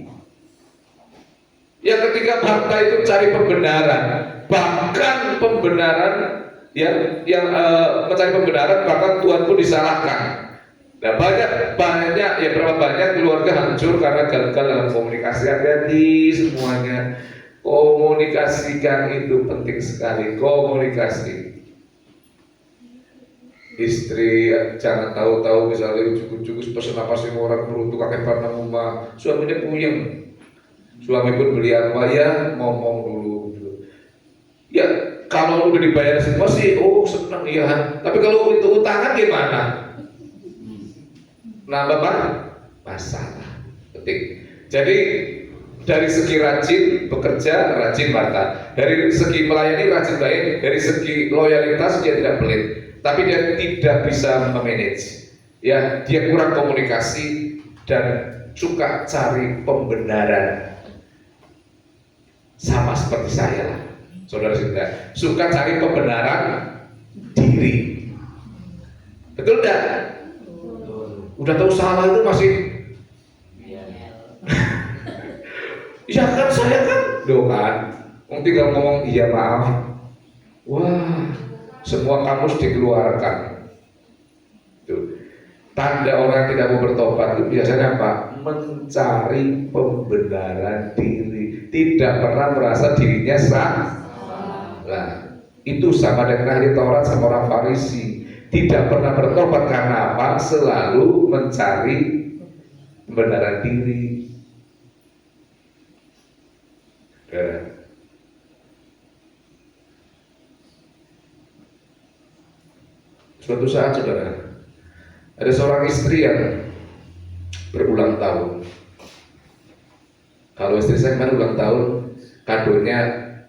Yang ketiga harta itu cari pembenaran. Bahkan pembenaran yang mencari pembenaran bahkan Tuhan pun disalahkan. Nah banyak ya berapa banyak keluarga hancur karena gagal dalam komunikasi. Hati-hati semuanya, komunikasikan itu penting sekali. Komunikasi. Istri jangan tahu-tahu misalnya ujuk-ujuk pesen apa sih orang meruntuk kakek panah rumah, suaminya puyeng. Suami pun beli apa ya ngomong dulu. Ya kalau udah dibayar semua sih, oh senang ya. Tapi kalau itu utangan gimana? Nah Bapak, masalah penting. Jadi dari segi rajin bekerja, rajin Marta. Dari segi melayani rajin baik. Dari segi loyalitas dia tidak pelit. Tapi dia tidak bisa memanage. Ya dia kurang komunikasi dan suka cari pembenaran. Sama seperti saya lah, saudara-saudara. Suka cari pembenaran diri. Betul tidak? Udah tahu salah itu masih ya kan saya kan kan tinggal ngomong iya maaf. Wah semua kamus dikeluarkan. Tuh. Tanda orang tidak mau bertobat itu biasanya apa? Mencari pembenaran diri, tidak pernah merasa dirinya salah. Nah, itu sama dengan ahli Taurat sama orang Farisi. Tidak pernah bertobat karena apa? Selalu mencari pembenaran diri. Suatu saat saudara, ada seorang istri yang berulang tahun. Kalau istri saya kemarin ulang tahun, kadonya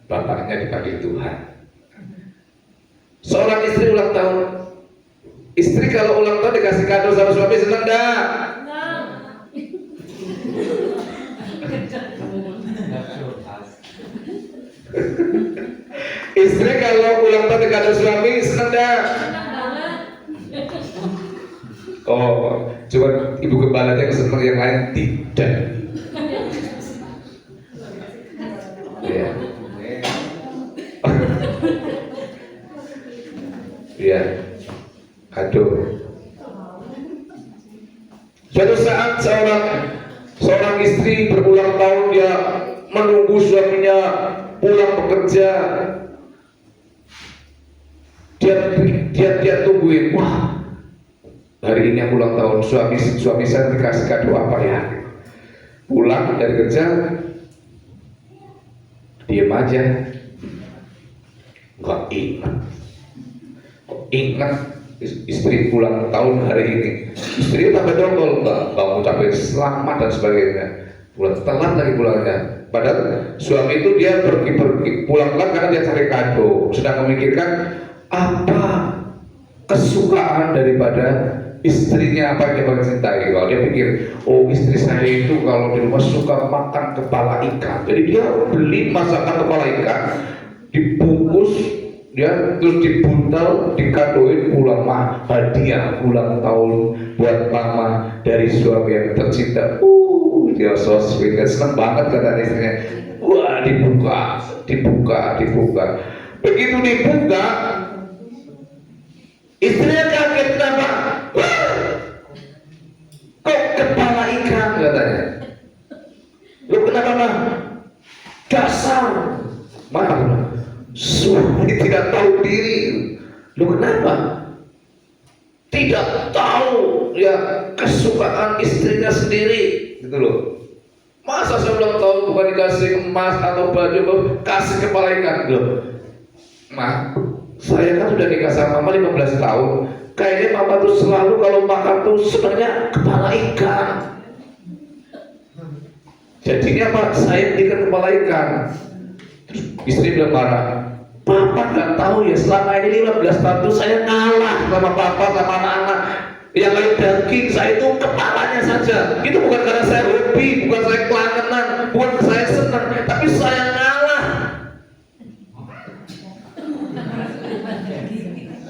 bapaknya dipanggil Tuhan. Seorang istri ulang tahun. Istri kalau ulang tahun dikasih kado sama suami senang dah? Istri kalau ulang tahun dikado suami senang dah? Oh, cuma ibu gembala yang senang, yang lain tidak. Ya. Ya. Aduh. Suatu saat Seorang istri berulang tahun dia menunggu suaminya pulang bekerja. Dia tungguin, wah, hari ini aku ulang tahun, suami saya dikasih kado apa ya? Pulang dari kerja, diam aja, nggak ingat istri pulang tahun hari ini. Istri tambah dongkol, nggak ngucapin selamat dan sebagainya. Telat lagi pulangnya. Padahal suami itu dia pergi pulang karena dia cari kado, sedang memikirkan apa kesukaan daripada istrinya, apa yang dia paling cintai. Kalau dia pikir, oh istri saya itu kalau di rumah suka makan kepala ikan, jadi dia beli masakan kepala ikan, dibungkus, dia terus dibuntal, dikadoin pulang, hadiah ulang tahun buat mama dari suami yang tercinta. Dia so sweet, seneng banget kata istrinya. Wah, dibuka. Begitu dibuka, istrinya kaget, kenapa? Kok kepala ikan, katanya. Lu kenapa, mah? Dasar, maaf, suami tidak tahu diri. Lu kenapa? Tidak tahu ya kesukaan istrinya sendiri, gitu loh. Masa saya ulang tahun bukan dikasih emas atau baju, kasih kepala ikan, loh. Mah, saya kan sudah nikah sama mama 15 tahun. Kayaknya mama tuh selalu kalau makan tuh sebenarnya kepala ikan. Jadinya apa? Saya belikan kepala ikan. Terus istri bilang marah, papa nggak tahu ya, selama ini 15 tahun tuh saya ngalah sama papa sama anak-anak. Yang lain daging, saya itu kepalanya saja. Itu bukan karena saya hobi, bukan saya kelangenan, bukan saya senang, tapi saya ngalah.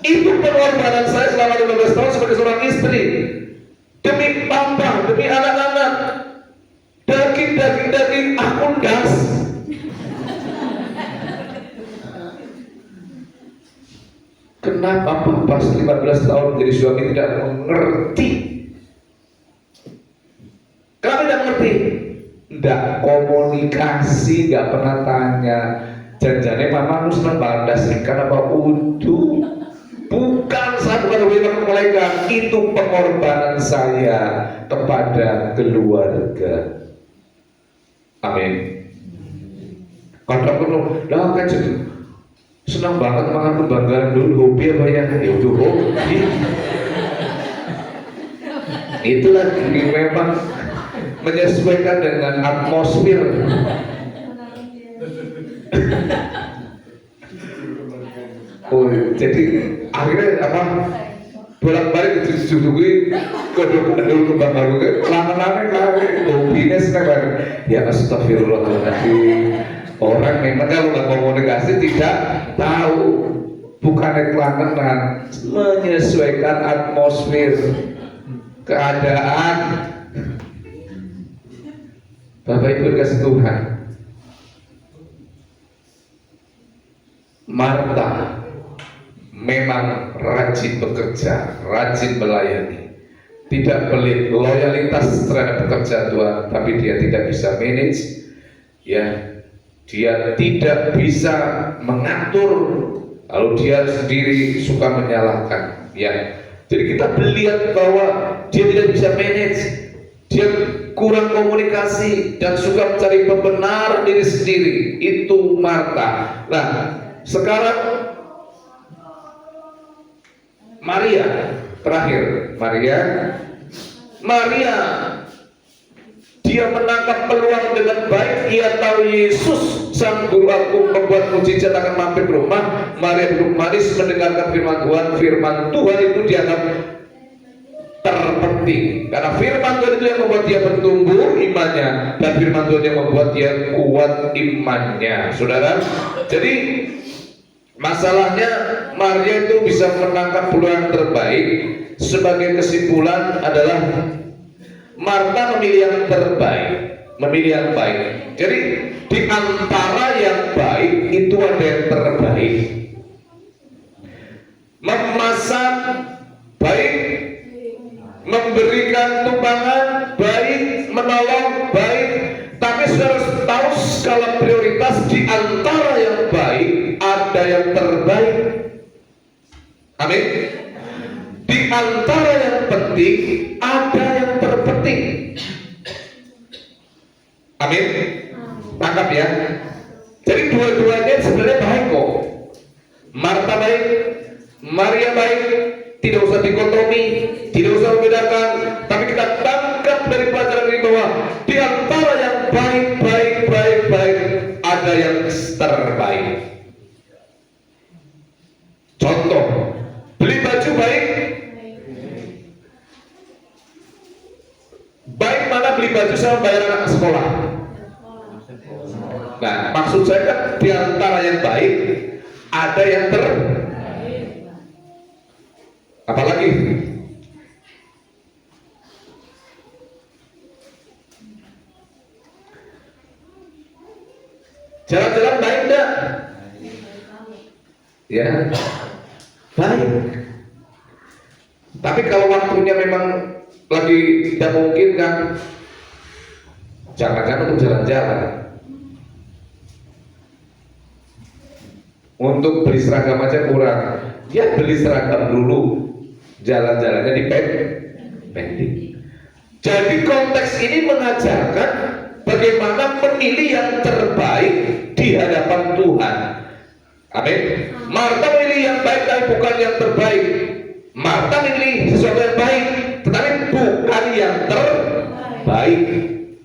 Itu pengorbanan saya selama 15 tahun sebagai seorang istri. Demi papa, demi anak-anak. Daging aku das. Kenapa papa 15 tahun menjadi suami tidak mengerti? Kenapa tidak mengerti? Tidak komunikasi, tidak pernah tanya. Jangan-jangan mama lu seneng banget dasrikan apa utuh. Bukan, saya bukan memberikan kebaikan, itu pengorbanan saya kepada keluarga. Amin. Kadang-kadang, lah kan jadi senang banget makan kebanggaan dulu, hobi apa ya? Ya udah hobi. Itulah memang menyesuaikan dengan atmosfer. Oh, jadi akhirnya apa? Bolak-balik dijujuki kodok kembang baru lama-lama kali hobinya senang. Ya astagfirullahaladzim. Orang memang kalau nggak komunikasi tidak tahu, bukan kelangenan, menyesuaikan atmosfer, keadaan. Bapak Ibu kasih Tuhan. Marta memang rajin bekerja, rajin melayani, tidak pelit, loyalitas terhadap pekerjaan Tuhan, tapi dia tidak bisa manage, ya, dia tidak bisa mengatur, lalu dia sendiri suka menyalahkan, ya. Jadi kita melihat bahwa dia tidak bisa manage, dia kurang komunikasi dan suka mencari pembenaran diri sendiri. Itu Marta. Nah, sekarang Maria, terakhir Maria dia menangkap peluang dengan baik. Ia tahu Yesus sang guru agung membuat mujizat akan mampir ke rumah. Maria duduk manis mendengarkan firman Tuhan. Firman Tuhan itu dianggap terpenting karena firman Tuhan itu yang membuat dia bertumbuh imannya, dan firman Tuhan yang membuat dia kuat imannya, saudara. Jadi masalahnya Maria itu bisa menangkap peluang terbaik. Sebagai kesimpulan adalah Marta memilih yang terbaik, memilih yang baik. Jadi di antara yang baik itu ada yang terbaik. Memasak baik, memberikan tumpangan baik, menolong antara yang baik ada yang terbaik. Amin. Di antara yang penting ada yang terpenting. Amin. Tangkap ya. Jadi dua-duanya sebenarnya baik kok. Marta baik, Maria baik, tidak usah dikotomi, tidak usah membedakan, tapi kita tangkap dari pelajaran ini bahwa di antara yang baik ada yang terbaik. Contoh, beli baju baik. Baik mana beli baju sama bayar anak sekolah? Nah, maksud saya kan di antara yang baik ada yang apalagi jalan-jalan baik enggak? Ya, baik. Tapi kalau waktunya memang lagi tidak mungkin kan, jangan-jangan untuk jalan-jalan. Untuk beli seragam aja kurang, ya beli seragam dulu, jalan-jalannya dipending. Jadi konteks ini mengajarkan bagaimana memilih yang terbaik di hadapan Tuhan. Amin. Marta memilih yang baik tapi bukan yang terbaik. Marta memilih sesuatu yang baik tetapi bukan yang terbaik.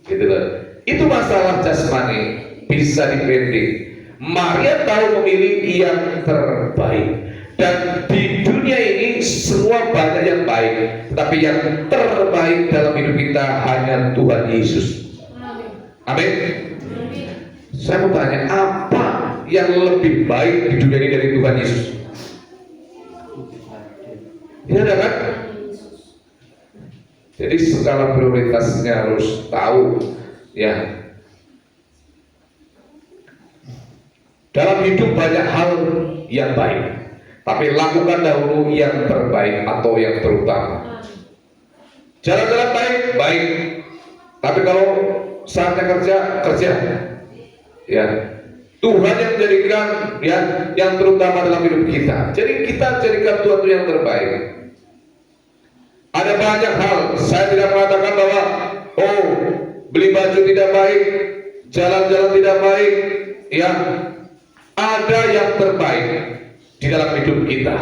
Gitu loh. Itu masalah jasmani, bisa dipending. Maria tahu memilih yang terbaik. Dan di dunia ini semua banyak yang baik, tapi yang terbaik dalam hidup kita hanya Tuhan Yesus. Amin. Saya mau tanya, apa yang lebih baik di dunia ini dari Tuhan Yesus? Ini ada kan? Jadi skala prioritasnya harus tahu, ya. Dalam hidup banyak hal yang baik, tapi lakukan dahulu yang terbaik atau yang terutama. Jalan-jalan baik, tapi kalau saatnya kerja, ya Tuhan yang menjadikan ya yang terutama dalam hidup kita. Jadi kita jadikan Tuhan itu yang terbaik. Ada banyak hal, saya tidak mengatakan bahwa beli baju tidak baik, jalan-jalan tidak baik, ya. Ada yang terbaik di dalam hidup kita.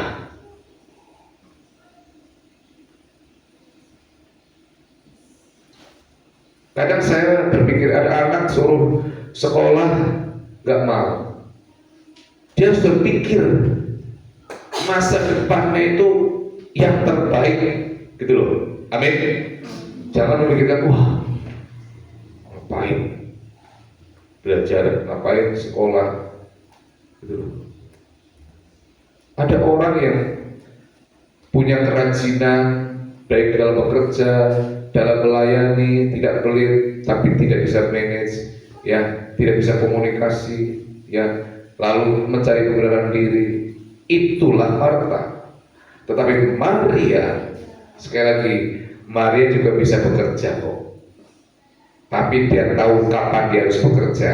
Kadang saya berpikir ada anak suruh sekolah gak mau. Dia harus berpikir masa depannya itu yang terbaik, gitu loh. Amin. Jangan memikirkan ngapain belajar, ngapain sekolah. Ada orang yang punya kerajinan baik dalam bekerja, dalam melayani, tidak pelit, tapi tidak bisa manage, ya, tidak bisa komunikasi, ya, lalu mencari kebenaran diri. Itulah Marta. Tetapi Maria, sekali lagi, Maria juga bisa bekerja kok. Tapi dia tahu kapan dia harus bekerja,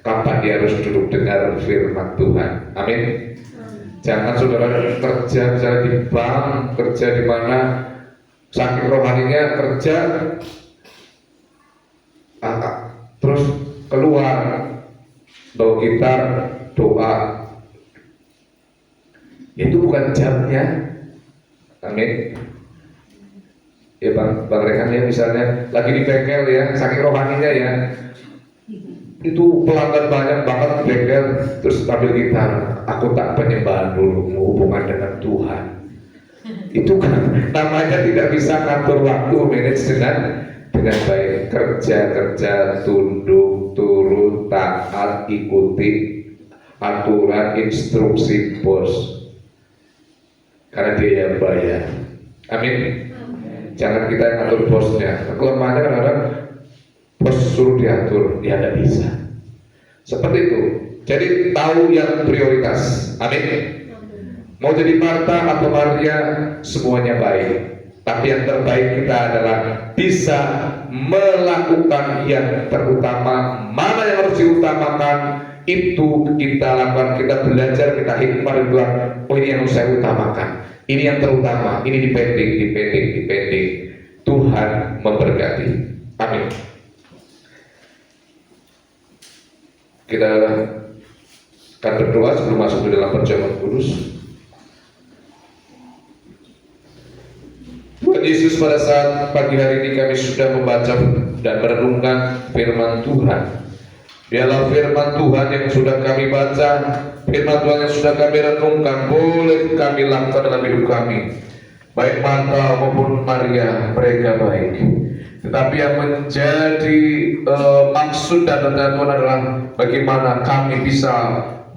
kapan dia harus duduk dengar firman Tuhan. Amin. Jangan saudara kerja misalnya di bank, kerja di mana, saking rohaninya kerja, terus keluar bawa gitar, doa. Itu bukan jamnya. Amin. Ya Bang Rehan ya, misalnya lagi di bengkel ya, saking rohaninya ya, itu pelanggan banyak banget di bengkel, terus ambil gitar, aku tak penyembahan dulu, hubungan dengan Tuhan. Itu kan namanya tidak bisa ngatur waktu, manage dengan baik. Kerja, tunduk, turut, taat, ikuti aturan, instruksi bos, karena dia yang bayar. Amin. Jangan kita yang ngatur bosnya. Kelemahannya kadang-kadang bos suruh diatur, ya tidak bisa. Seperti itu. Jadi tahu yang prioritas. Amin. Mau jadi Marta atau Maria, semuanya baik. Tapi yang terbaik kita adalah bisa melakukan yang terutama. Mana yang harus diutamakan, itu kita lakukan, kita belajar, kita hikmah dari Tuhan. Oh, ini yang saya utamakan, ini yang terutama, ini dipending. Tuhan memberkati. Amin. Kita akan berdoa sebelum masuk ke dalam perjamuan kudus. Tuhan Yesus, pada saat pagi hari ini kami sudah membaca dan merenungkan firman Tuhan. Biarlah firman Tuhan yang sudah kami baca, firman Tuhan yang sudah kami renungkan, boleh kami lakukan dalam hidup kami. Baik Marta maupun Maria, mereka baik. Tetapi yang menjadi maksud dan rencana Tuhan adalah bagaimana kami bisa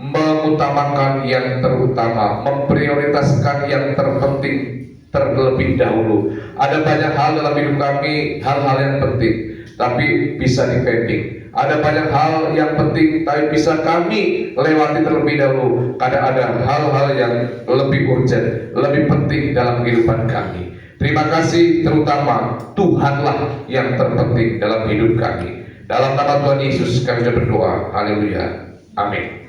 mengutamakan yang terutama, memprioritaskan yang terpenting terlebih dahulu. Ada banyak hal dalam hidup kami, hal-hal yang penting, tapi bisa dipending. Ada banyak hal yang penting, tapi bisa kami lewati terlebih dahulu. Karena ada hal-hal yang lebih urgent, lebih penting dalam kehidupan kami. Terima kasih, terutama Tuhanlah yang terpenting dalam hidup kami. Dalam nama Tuhan Yesus kami sudah berdoa. Haleluya. Amin.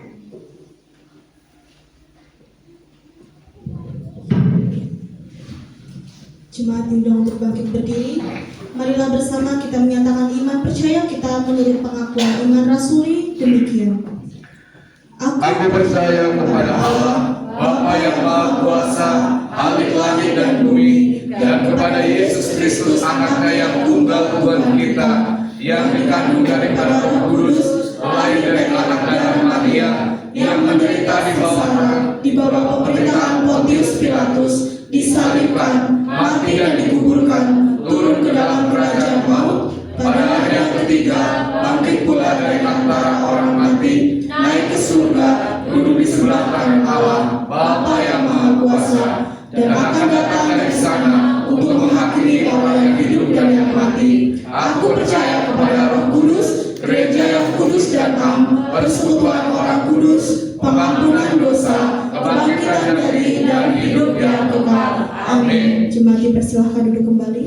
Jemaat diundang untuk bangkit berdiri. Marilah bersama kita menyatakan iman percaya kita menurut pengakuan iman rasuli demikian. Aku percaya kepada Allah, Bapa yang Maha Kuasa, Khalik langit dan bumi, dan kepada Yesus Kristus anaknya yang tunggal Tuhan kita, yang dikandung daripada Roh Kudus, lahir dari anak darah Maria, yang menderita di bawah pemerintahan Pontius Pilatus, disalibkan, mati dan dikuburkan, turun ke dalam kerajaan maut, pada hari yang ketiga bangkit pula dari antara orang mati, naik ke surga, duduk di sebelah kanan Allah, Bapa yang Maha Kuasa, dan akan datang dari sana untuk menghakimi orang yang hidup dan yang mati. Aku percaya kepada Roh Kudus, gereja yang kudus dan am, persekutuan orang kudus, pengampunan dosa, kebangkitan dari dan hidup yang kekal. Amin. Jemaat dipersilahkan duduk kembali.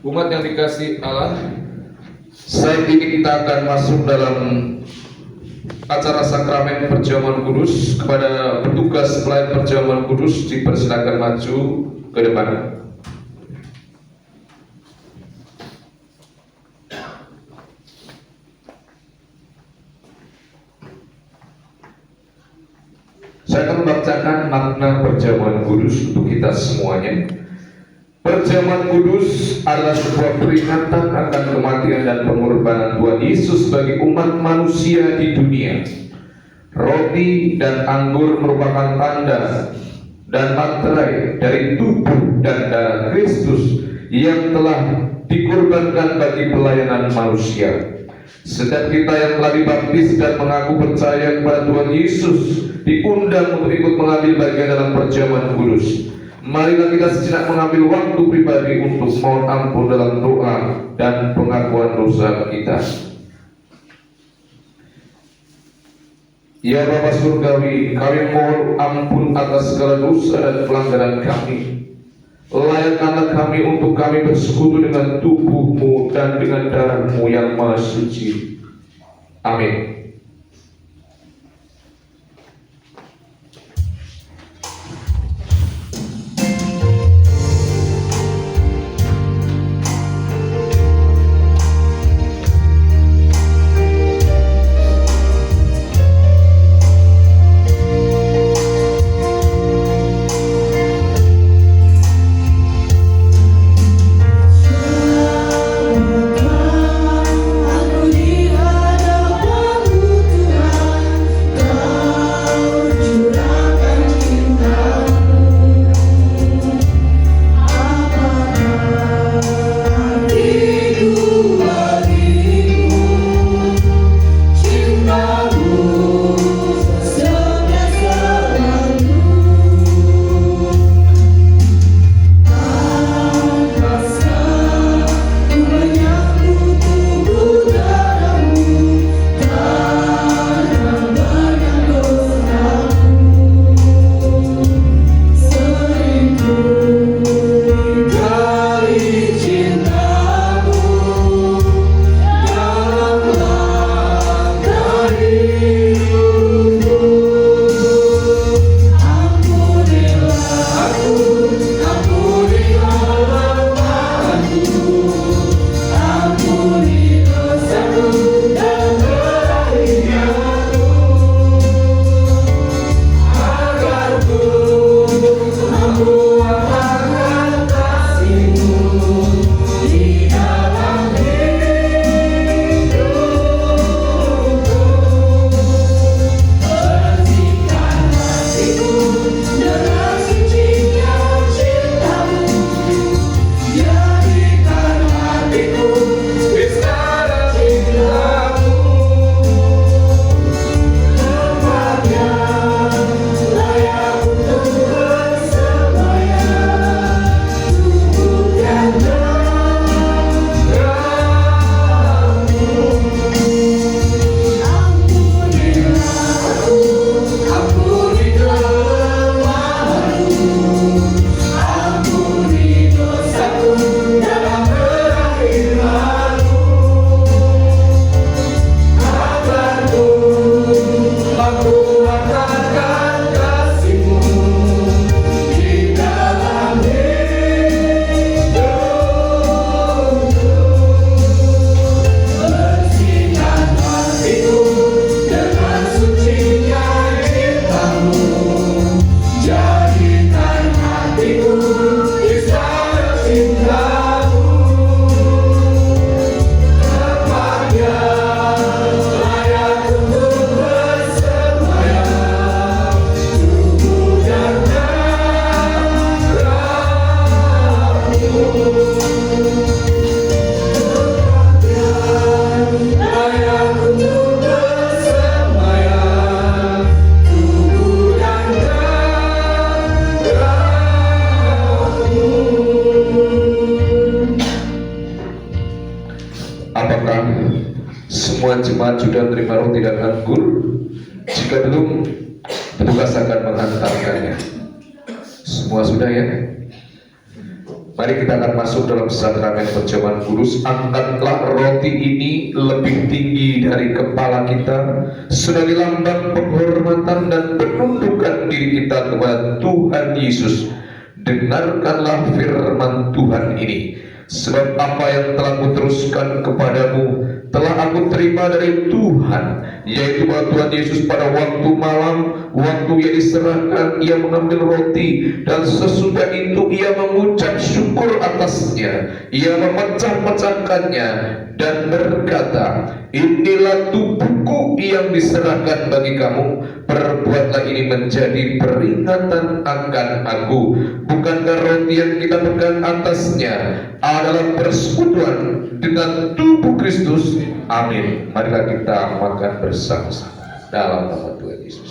Umat yang dikasihi Allah, saat ini kita akan masuk dalam acara sakramen perjamuan kudus. Kepada petugas pelayan perjamuan kudus dipersilakan maju ke depan. Saya akan membacakan makna perjamuan kudus untuk kita semuanya. Perjamuan kudus adalah sebuah peringatan akan kematian dan pengorbanan Tuhan Yesus bagi umat manusia di dunia. Roti dan anggur merupakan tanda dan materai dari tubuh dan darah Kristus yang telah dikorbankan bagi pelayanan manusia. Setiap kita yang telah dibaptis dan mengaku percaya kepada Tuhan Yesus diundang untuk ikut mengambil bagian dalam perjamuan kudus. Marilah kita sejenak mengambil waktu pribadi untuk mohon ampun dalam doa dan pengakuan dosa kita. Ya Bapa Surgawi, kami mohon ampun atas segala dosa dan pelanggaran kami. Layakkanlah kami untuk kami bersekutu dengan tubuh-Mu dan dengan darah-Mu yang maha suci. Amin. Aku di hadapan sudah menerima roti dan anggur? Jika belum, petugas akan mengantarkannya. Semua sudah ya? Mari kita akan masuk dalam sakramen perjamuan kudus. Angkatlah roti ini lebih tinggi dari kepala kita sebagai lambang penghormatan dan penundukan diri kita kepada Tuhan Yesus. Dengarkanlah firman Tuhan ini. Sebab apa yang telah kuteruskan kepadamu telah aku terima dari Tuhan, yaitu bahwa Tuhan Yesus pada waktu malam, waktu ia diserahkan, ia mengambil roti, dan sesudah itu ia mengucap syukur atasnya, ia memecah-mecahkannya dan berkata, inilah tubuhku yang diserahkan bagi kamu, perbuatlah ini menjadi peringatan akan aku. Bukankah roti yang kita pegang atasnya adalah persekutuan dengan tubuh Kristus? Amin. Marilah kita makan bersama-sama dalam nama Tuhan Yesus.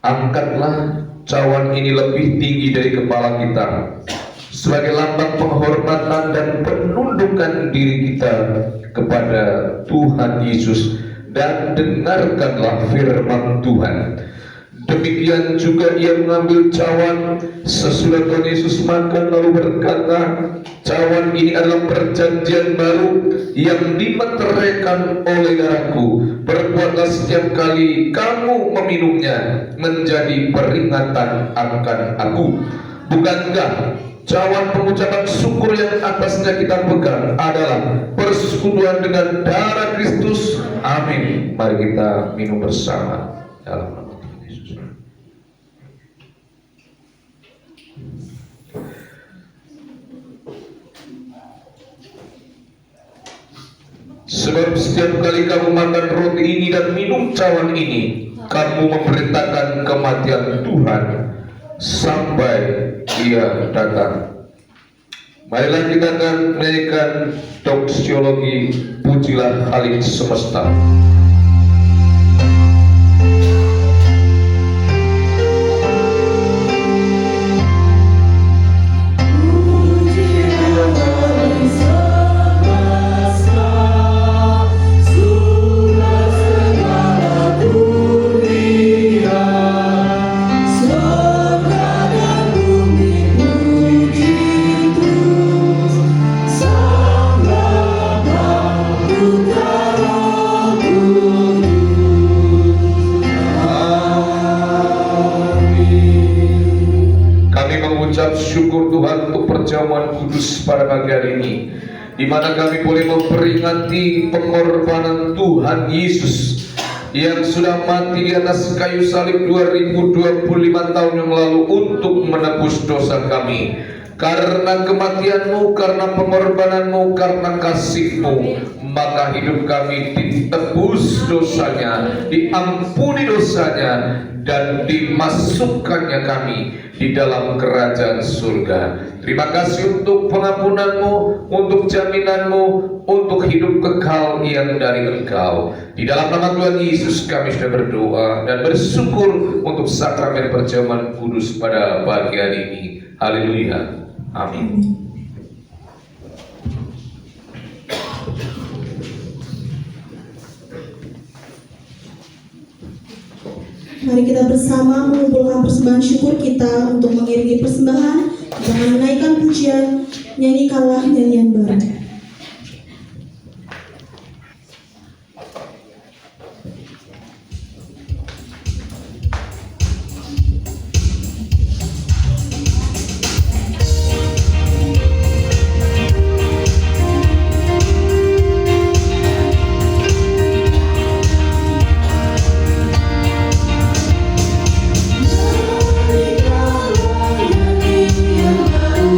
Angkatlah cawan ini lebih tinggi dari kepala kita sebagai lambang penghormatan dan penundukan diri kita kepada Tuhan Yesus, dan dengarkanlah firman Tuhan. Demikian juga ia mengambil cawan sesudah Tuhan Yesus makan, lalu berkata, cawan ini adalah perjanjian baru yang dimeteraikan oleh darahku. Perbuatlah setiap kali kamu meminumnya menjadi peringatan akan aku. Bukankah cawan pengucapan syukur yang atasnya kita pegang adalah persekutuan dengan darah Kristus? Amin. Mari kita minum bersama dalam nama Tuhan Yesus. Sebab setiap kali kamu makan roti ini dan minum cawan ini, kamu memberitakan kematian Tuhan sampai ia datang. Marilah kita akan menyanyikan doksiologi Pujilah Khalik Semesta. Syukur Tuhan untuk perjamuan kudus pada pagi hari ini, di mana kami boleh memperingati pengorbanan Tuhan Yesus yang sudah mati di atas kayu salib 2025 tahun yang lalu untuk menebus dosa kami. Karena kematian-Mu, karena pengorbanan-Mu, karena kasih-Mu, maka hidup kami ditebus dosanya, diampuni dosanya, dan dimasukkannya kami di dalam kerajaan surga. Terima kasih untuk pengampunan-Mu, untuk jaminan-Mu, untuk hidup kekal yang dari Engkau. Di dalam nama Tuhan Yesus kami sudah berdoa dan bersyukur untuk sakramen perjamuan kudus pada pagi hari ini. Haleluya. Amin. Mari kita bersama mengumpulkan persembahan syukur kita untuk mengiringi persembahan. Kita akan menaikkan pujian, nyanyikanlah nyanyian baru.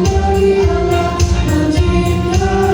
Bagi Allah mencipta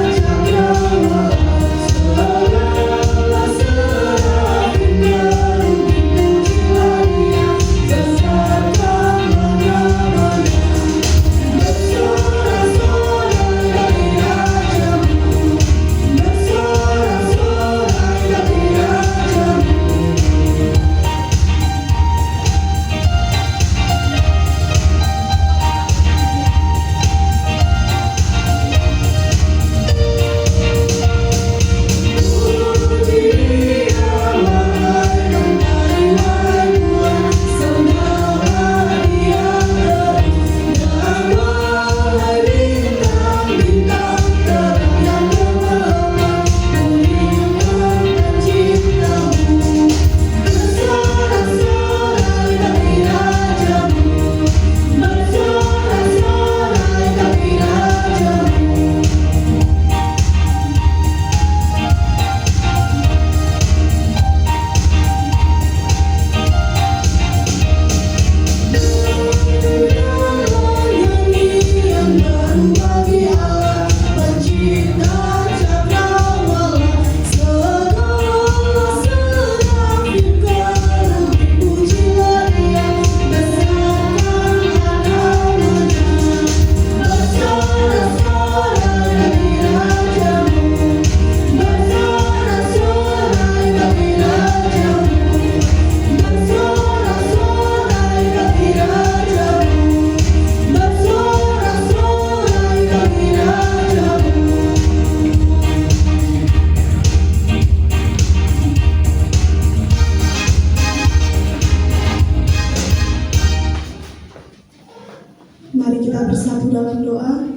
Mari kita bersatu dalam doa.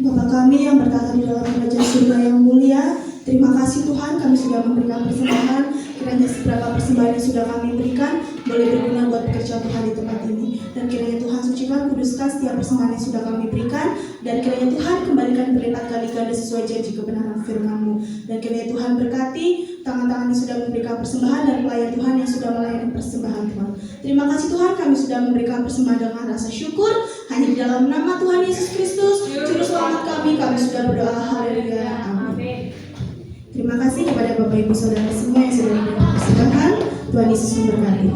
Bapa kami yang bertata di dalam kerajaan surga yang mulia, terima kasih Tuhan kami sudah memberikan persembahan. Kiranya seberapa persembahan yang sudah kami berikan boleh berguna buat pekerjaan Tuhan di tempat ini. Dan kiranya Tuhan sucikan, kuduskan setiap persembahan yang sudah kami berikan. Dan kiranya Tuhan kembalikan berlipat kali ganda sesuai janji kebenaran firman-Mu. Dan kiranya Tuhan berkati tangan-tangan yang sudah memberikan persembahan dan pelayan Tuhan yang sudah melayani persembahan Tuhan. Terima kasih Tuhan kami sudah memberikan persembahan dengan rasa syukur. Hanya di dalam nama Tuhan Yesus Kristus, Juru Selamat kami sudah berdoa. Haleluya. Amin. Terima kasih kepada Bapak Ibu Saudara semua yang sudah memberikan persembahan. Tuhan Yesus memberkati.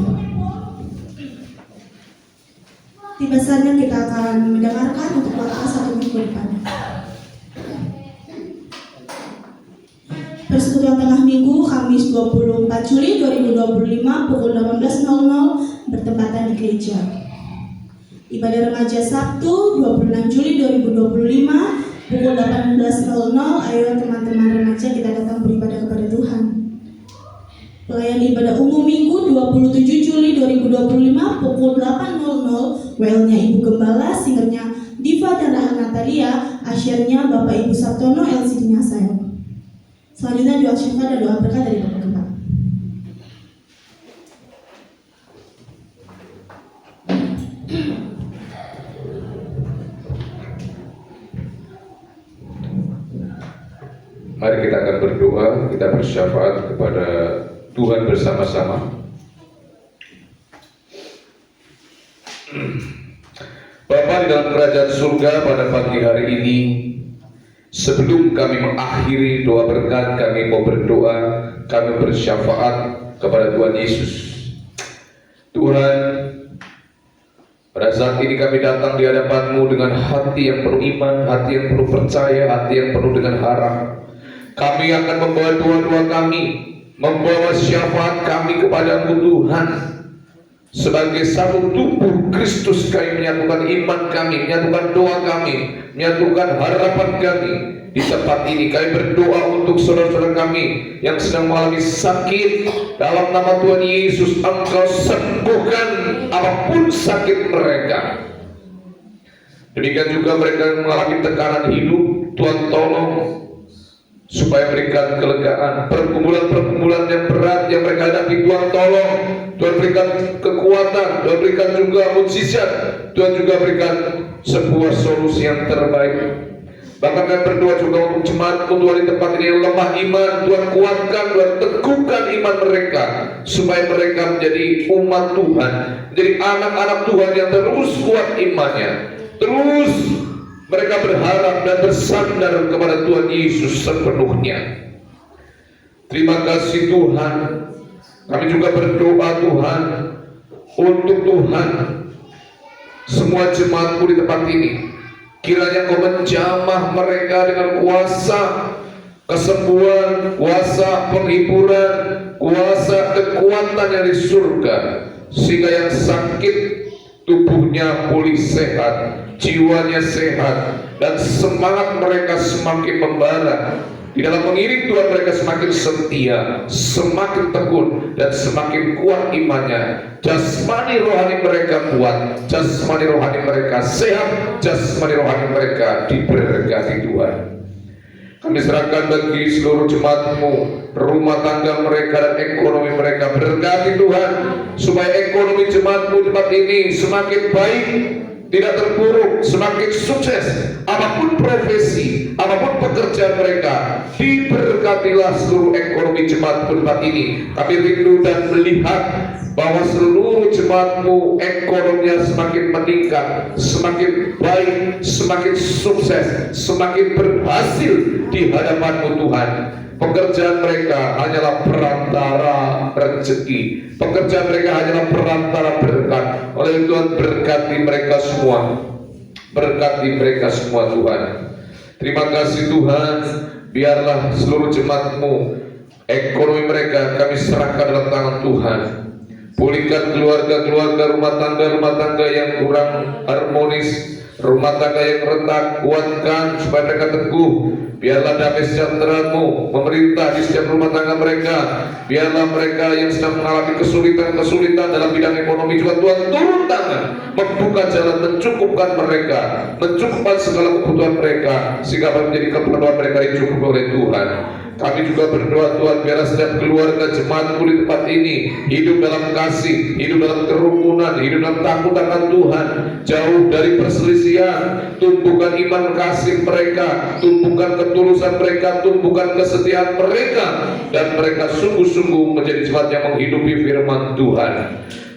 Tiba saatnya kita akan mendengarkan untuk waktu 1 minggu depan. Persekutuan tengah minggu Kamis 24 Juli 2025 pukul 18.00 bertempatan di gereja. Ibadah remaja Sabtu 26 Juli 2025 pukul 18.00. Ayo teman-teman remaja kita datang beribadah kepada Tuhan. Pelayan ibadah umum Minggu 27 Juli 2025 pukul 8.00. WL-nya Ibu Gembala, singernya Diva dan Rahel Natalia, asyirnya Bapak Ibu Sabtono, LCD-nya saya. Selanjutnya doa syafaat dan doa berkat dari Bapak Gembala. Mari kita akan berdoa, kita bersyafaat kepada Tuhan bersama-sama. Bapa di dalam kerajaan surga, pada pagi hari ini, sebelum kami mengakhiri doa berkat, kami mau berdoa, kami bersyafaat kepada Tuhan Yesus. Tuhan, pada saat ini kami datang di hadapan-Mu dengan hati yang penuh iman, hati yang penuh percaya, hati yang penuh dengan harap. Kami akan membawa doa-doa kami, membawa syafaat kami kepada-Mu Tuhan. Sebagai satu tubuh Kristus kami menyatukan iman kami, menyatukan doa kami, menyatukan harapan kami. Di tempat ini kami berdoa untuk saudara-saudara kami yang sedang mengalami sakit. Dalam nama Tuhan Yesus, Engkau sembuhkan apapun sakit mereka. Demikian juga mereka yang mengalami tekanan hidup, Tuhan tolong supaya berikan kelegaan. Pergumulan-pergumulan yang berat yang mereka hadapi, Tuhan tolong. Tuhan berikan kekuatan, Tuhan berikan juga mukjizat, Tuhan juga berikan sebuah solusi yang terbaik. Bahkan kami berdoa juga untuk jemaat Tuhan di tempat ini yang lemah iman, Tuhan kuatkan, Tuhan teguhkan iman mereka supaya mereka menjadi umat Tuhan, menjadi anak-anak Tuhan yang terus kuat imannya, terus mereka berharap dan bersandar kepada Tuhan Yesus sepenuhnya. Terima kasih Tuhan. Kami juga berdoa Tuhan untuk Tuhan semua jemaat-Mu di tempat ini. Kiranya Kau menjamah mereka dengan kuasa kesembuhan, kuasa penghiburan, kuasa kekuatan dari surga, sehingga yang sakit tubuhnya pulih sehat, jiwanya sehat, dan semangat mereka semakin membara. Di dalam mengiring Tuhan mereka semakin setia, semakin tekun, dan semakin kuat imannya. Jasmani rohani mereka kuat, jasmani rohani mereka sehat, jasmani rohani mereka diberkati Tuhan. Kami serahkan bagi seluruh jemaat-Mu, rumah tangga mereka dan ekonomi mereka. Berkati Tuhan, supaya ekonomi jemaat-Mu di tempat ini semakin baik, tidak terpuruk, semakin sukses. Apapun profesi, apapun pekerjaan mereka, diberkatilah seluruh ekonomi jemaat tempat ini. Kami rindu dan melihat bahwa seluruh jemaat-Mu ekonominya semakin meningkat, semakin baik, semakin sukses, semakin berhasil di hadapan-Mu Tuhan. Pekerjaan mereka hanyalah perantara rezeki, pekerjaan mereka hanyalah perantara berkat. Oleh Tuhan, berkati mereka semua, berkati mereka semua Tuhan. Terima kasih Tuhan. Biarlah seluruh jemaat-Mu, ekonomi mereka kami serahkan dalam tangan Tuhan. Pulihkan keluarga-keluarga, rumah tangga yang kurang harmonis, rumah tangga yang retak, kuatkan supaya mereka teguh. Biarlah damai sejahtera-Mu memerintah di setiap rumah tangga mereka. Biarlah mereka yang sedang mengalami kesulitan dalam bidang ekonomi juga Tuhan turun tangan, membuka jalan, mencukupkan mereka, mencukupkan segala kebutuhan mereka, sehingga menjadi keperluan mereka dicukupi oleh Tuhan. Kami juga berdoa Tuhan, biarlah setiap keluarga jemaatmu di tempat ini hidup dalam kasih, hidup dalam kerukunan, hidup dalam takut akan Tuhan, jauh dari perselisihan. Tumbuhkan iman kasih mereka, tumbuhkan ketulusan mereka, tumbuhkan kesetiaan mereka, dan mereka sungguh-sungguh menjadi jemaat yang menghidupi firman Tuhan.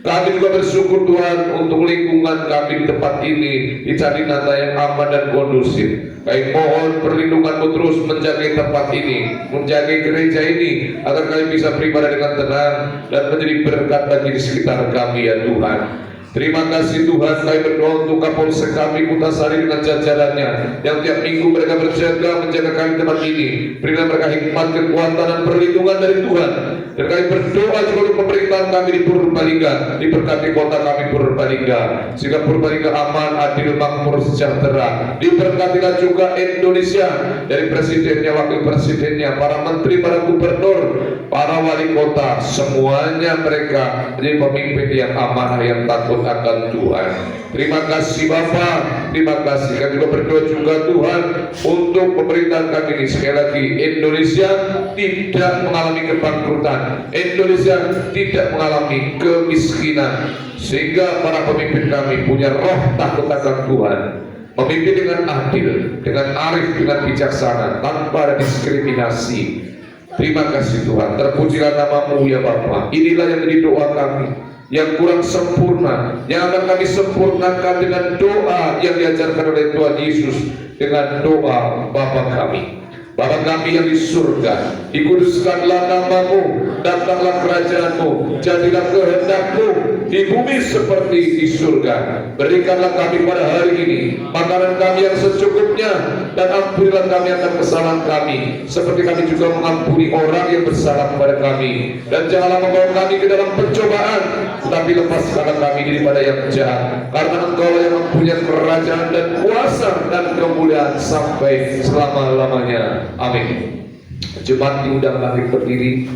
Kami juga bersyukur Tuhan untuk lingkungan kami di tempat ini, di Candinata yang aman dan kondusif. Kami mohon perlindungan-Mu terus menjaga tempat ini, menjaga gereja ini, agar kami bisa beribadah dengan tenang dan menjadi berkat bagi di sekitar kami ya Tuhan. Terima kasih Tuhan, kami berdoa untuk Kapolsek kami Kutasari dengan jajarannya yang tiap minggu mereka berjaga menjaga kami tempat ini. Berilah mereka hikmat, kekuatan dan perlindungan dari Tuhan. Dan kami berdoa juga untuk pemerintahan kami di Purbalingga, diberkati kota kami Purbalingga, sehingga Purbalingga aman, adil, makmur, sejahtera. Diberkatilah juga Indonesia, dari presidennya, wakil presidennya, para menteri, para gubernur, para wali kota, semuanya mereka menjadi pemimpin yang amanah, yang takut akan Tuhan. Terima kasih Bapa, terima kasih. Kami juga berdoa juga Tuhan untuk pemerintahan kami ini. Sekali lagi, Indonesia tidak mengalami kebangkrutan, Indonesia tidak mengalami kemiskinan, sehingga para pemimpin kami punya roh takut akan Tuhan, memimpin dengan adil, dengan arif, dengan bijaksana, tanpa ada diskriminasi. Terima kasih Tuhan, terpujilah nama-Mu ya Bapa. Inilah yang menjadi doa kami, yang kurang sempurna, yang akan kami sempurnakan dengan doa yang diajarkan oleh Tuhan Yesus, dengan doa Bapa kami. Bapa kami yang di surga, dikuduskanlah nama-Mu, datanglah kerajaan-Mu, jadilah kehendak-Mu di bumi seperti di surga. Berikanlah kami pada hari ini makanan kami yang secukupnya, dan ampunilah kami akan kesalahan kami, seperti kami juga mengampuni orang yang bersalah kepada kami. Dan janganlah membawa kami ke dalam pencobaan, tetapi lepaskanlah kami daripada yang jahat, karena Engkau yang mempunyai kerajaan dan kuasa dan kemuliaan sampai selama-lamanya. Amin. Jemaat diundang bangkit berdiri,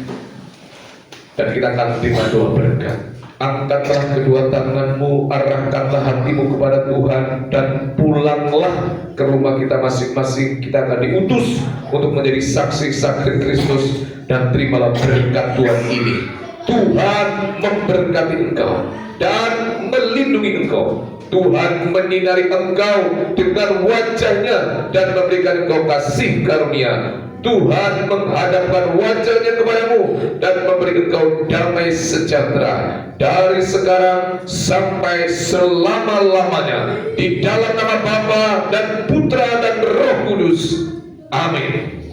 dan kita akan terima doa berkat. Angkatlah kedua tanganmu, arahkanlah hatimu kepada Tuhan, dan pulanglah ke rumah kita masing-masing. Kita akan diutus untuk menjadi saksi-saksi Kristus, dan terimalah berkat Tuhan ini. Tuhan memberkati engkau dan melindungi engkau. Tuhan menyinari engkau dengan wajahnya dan memberikan engkau kasih karunia. Tuhan menghadapkan wajahnya kepadamu dan memberi engkau damai sejahtera dari sekarang sampai selama-lamanya, di dalam nama Bapa dan Putra dan Roh Kudus. Amin.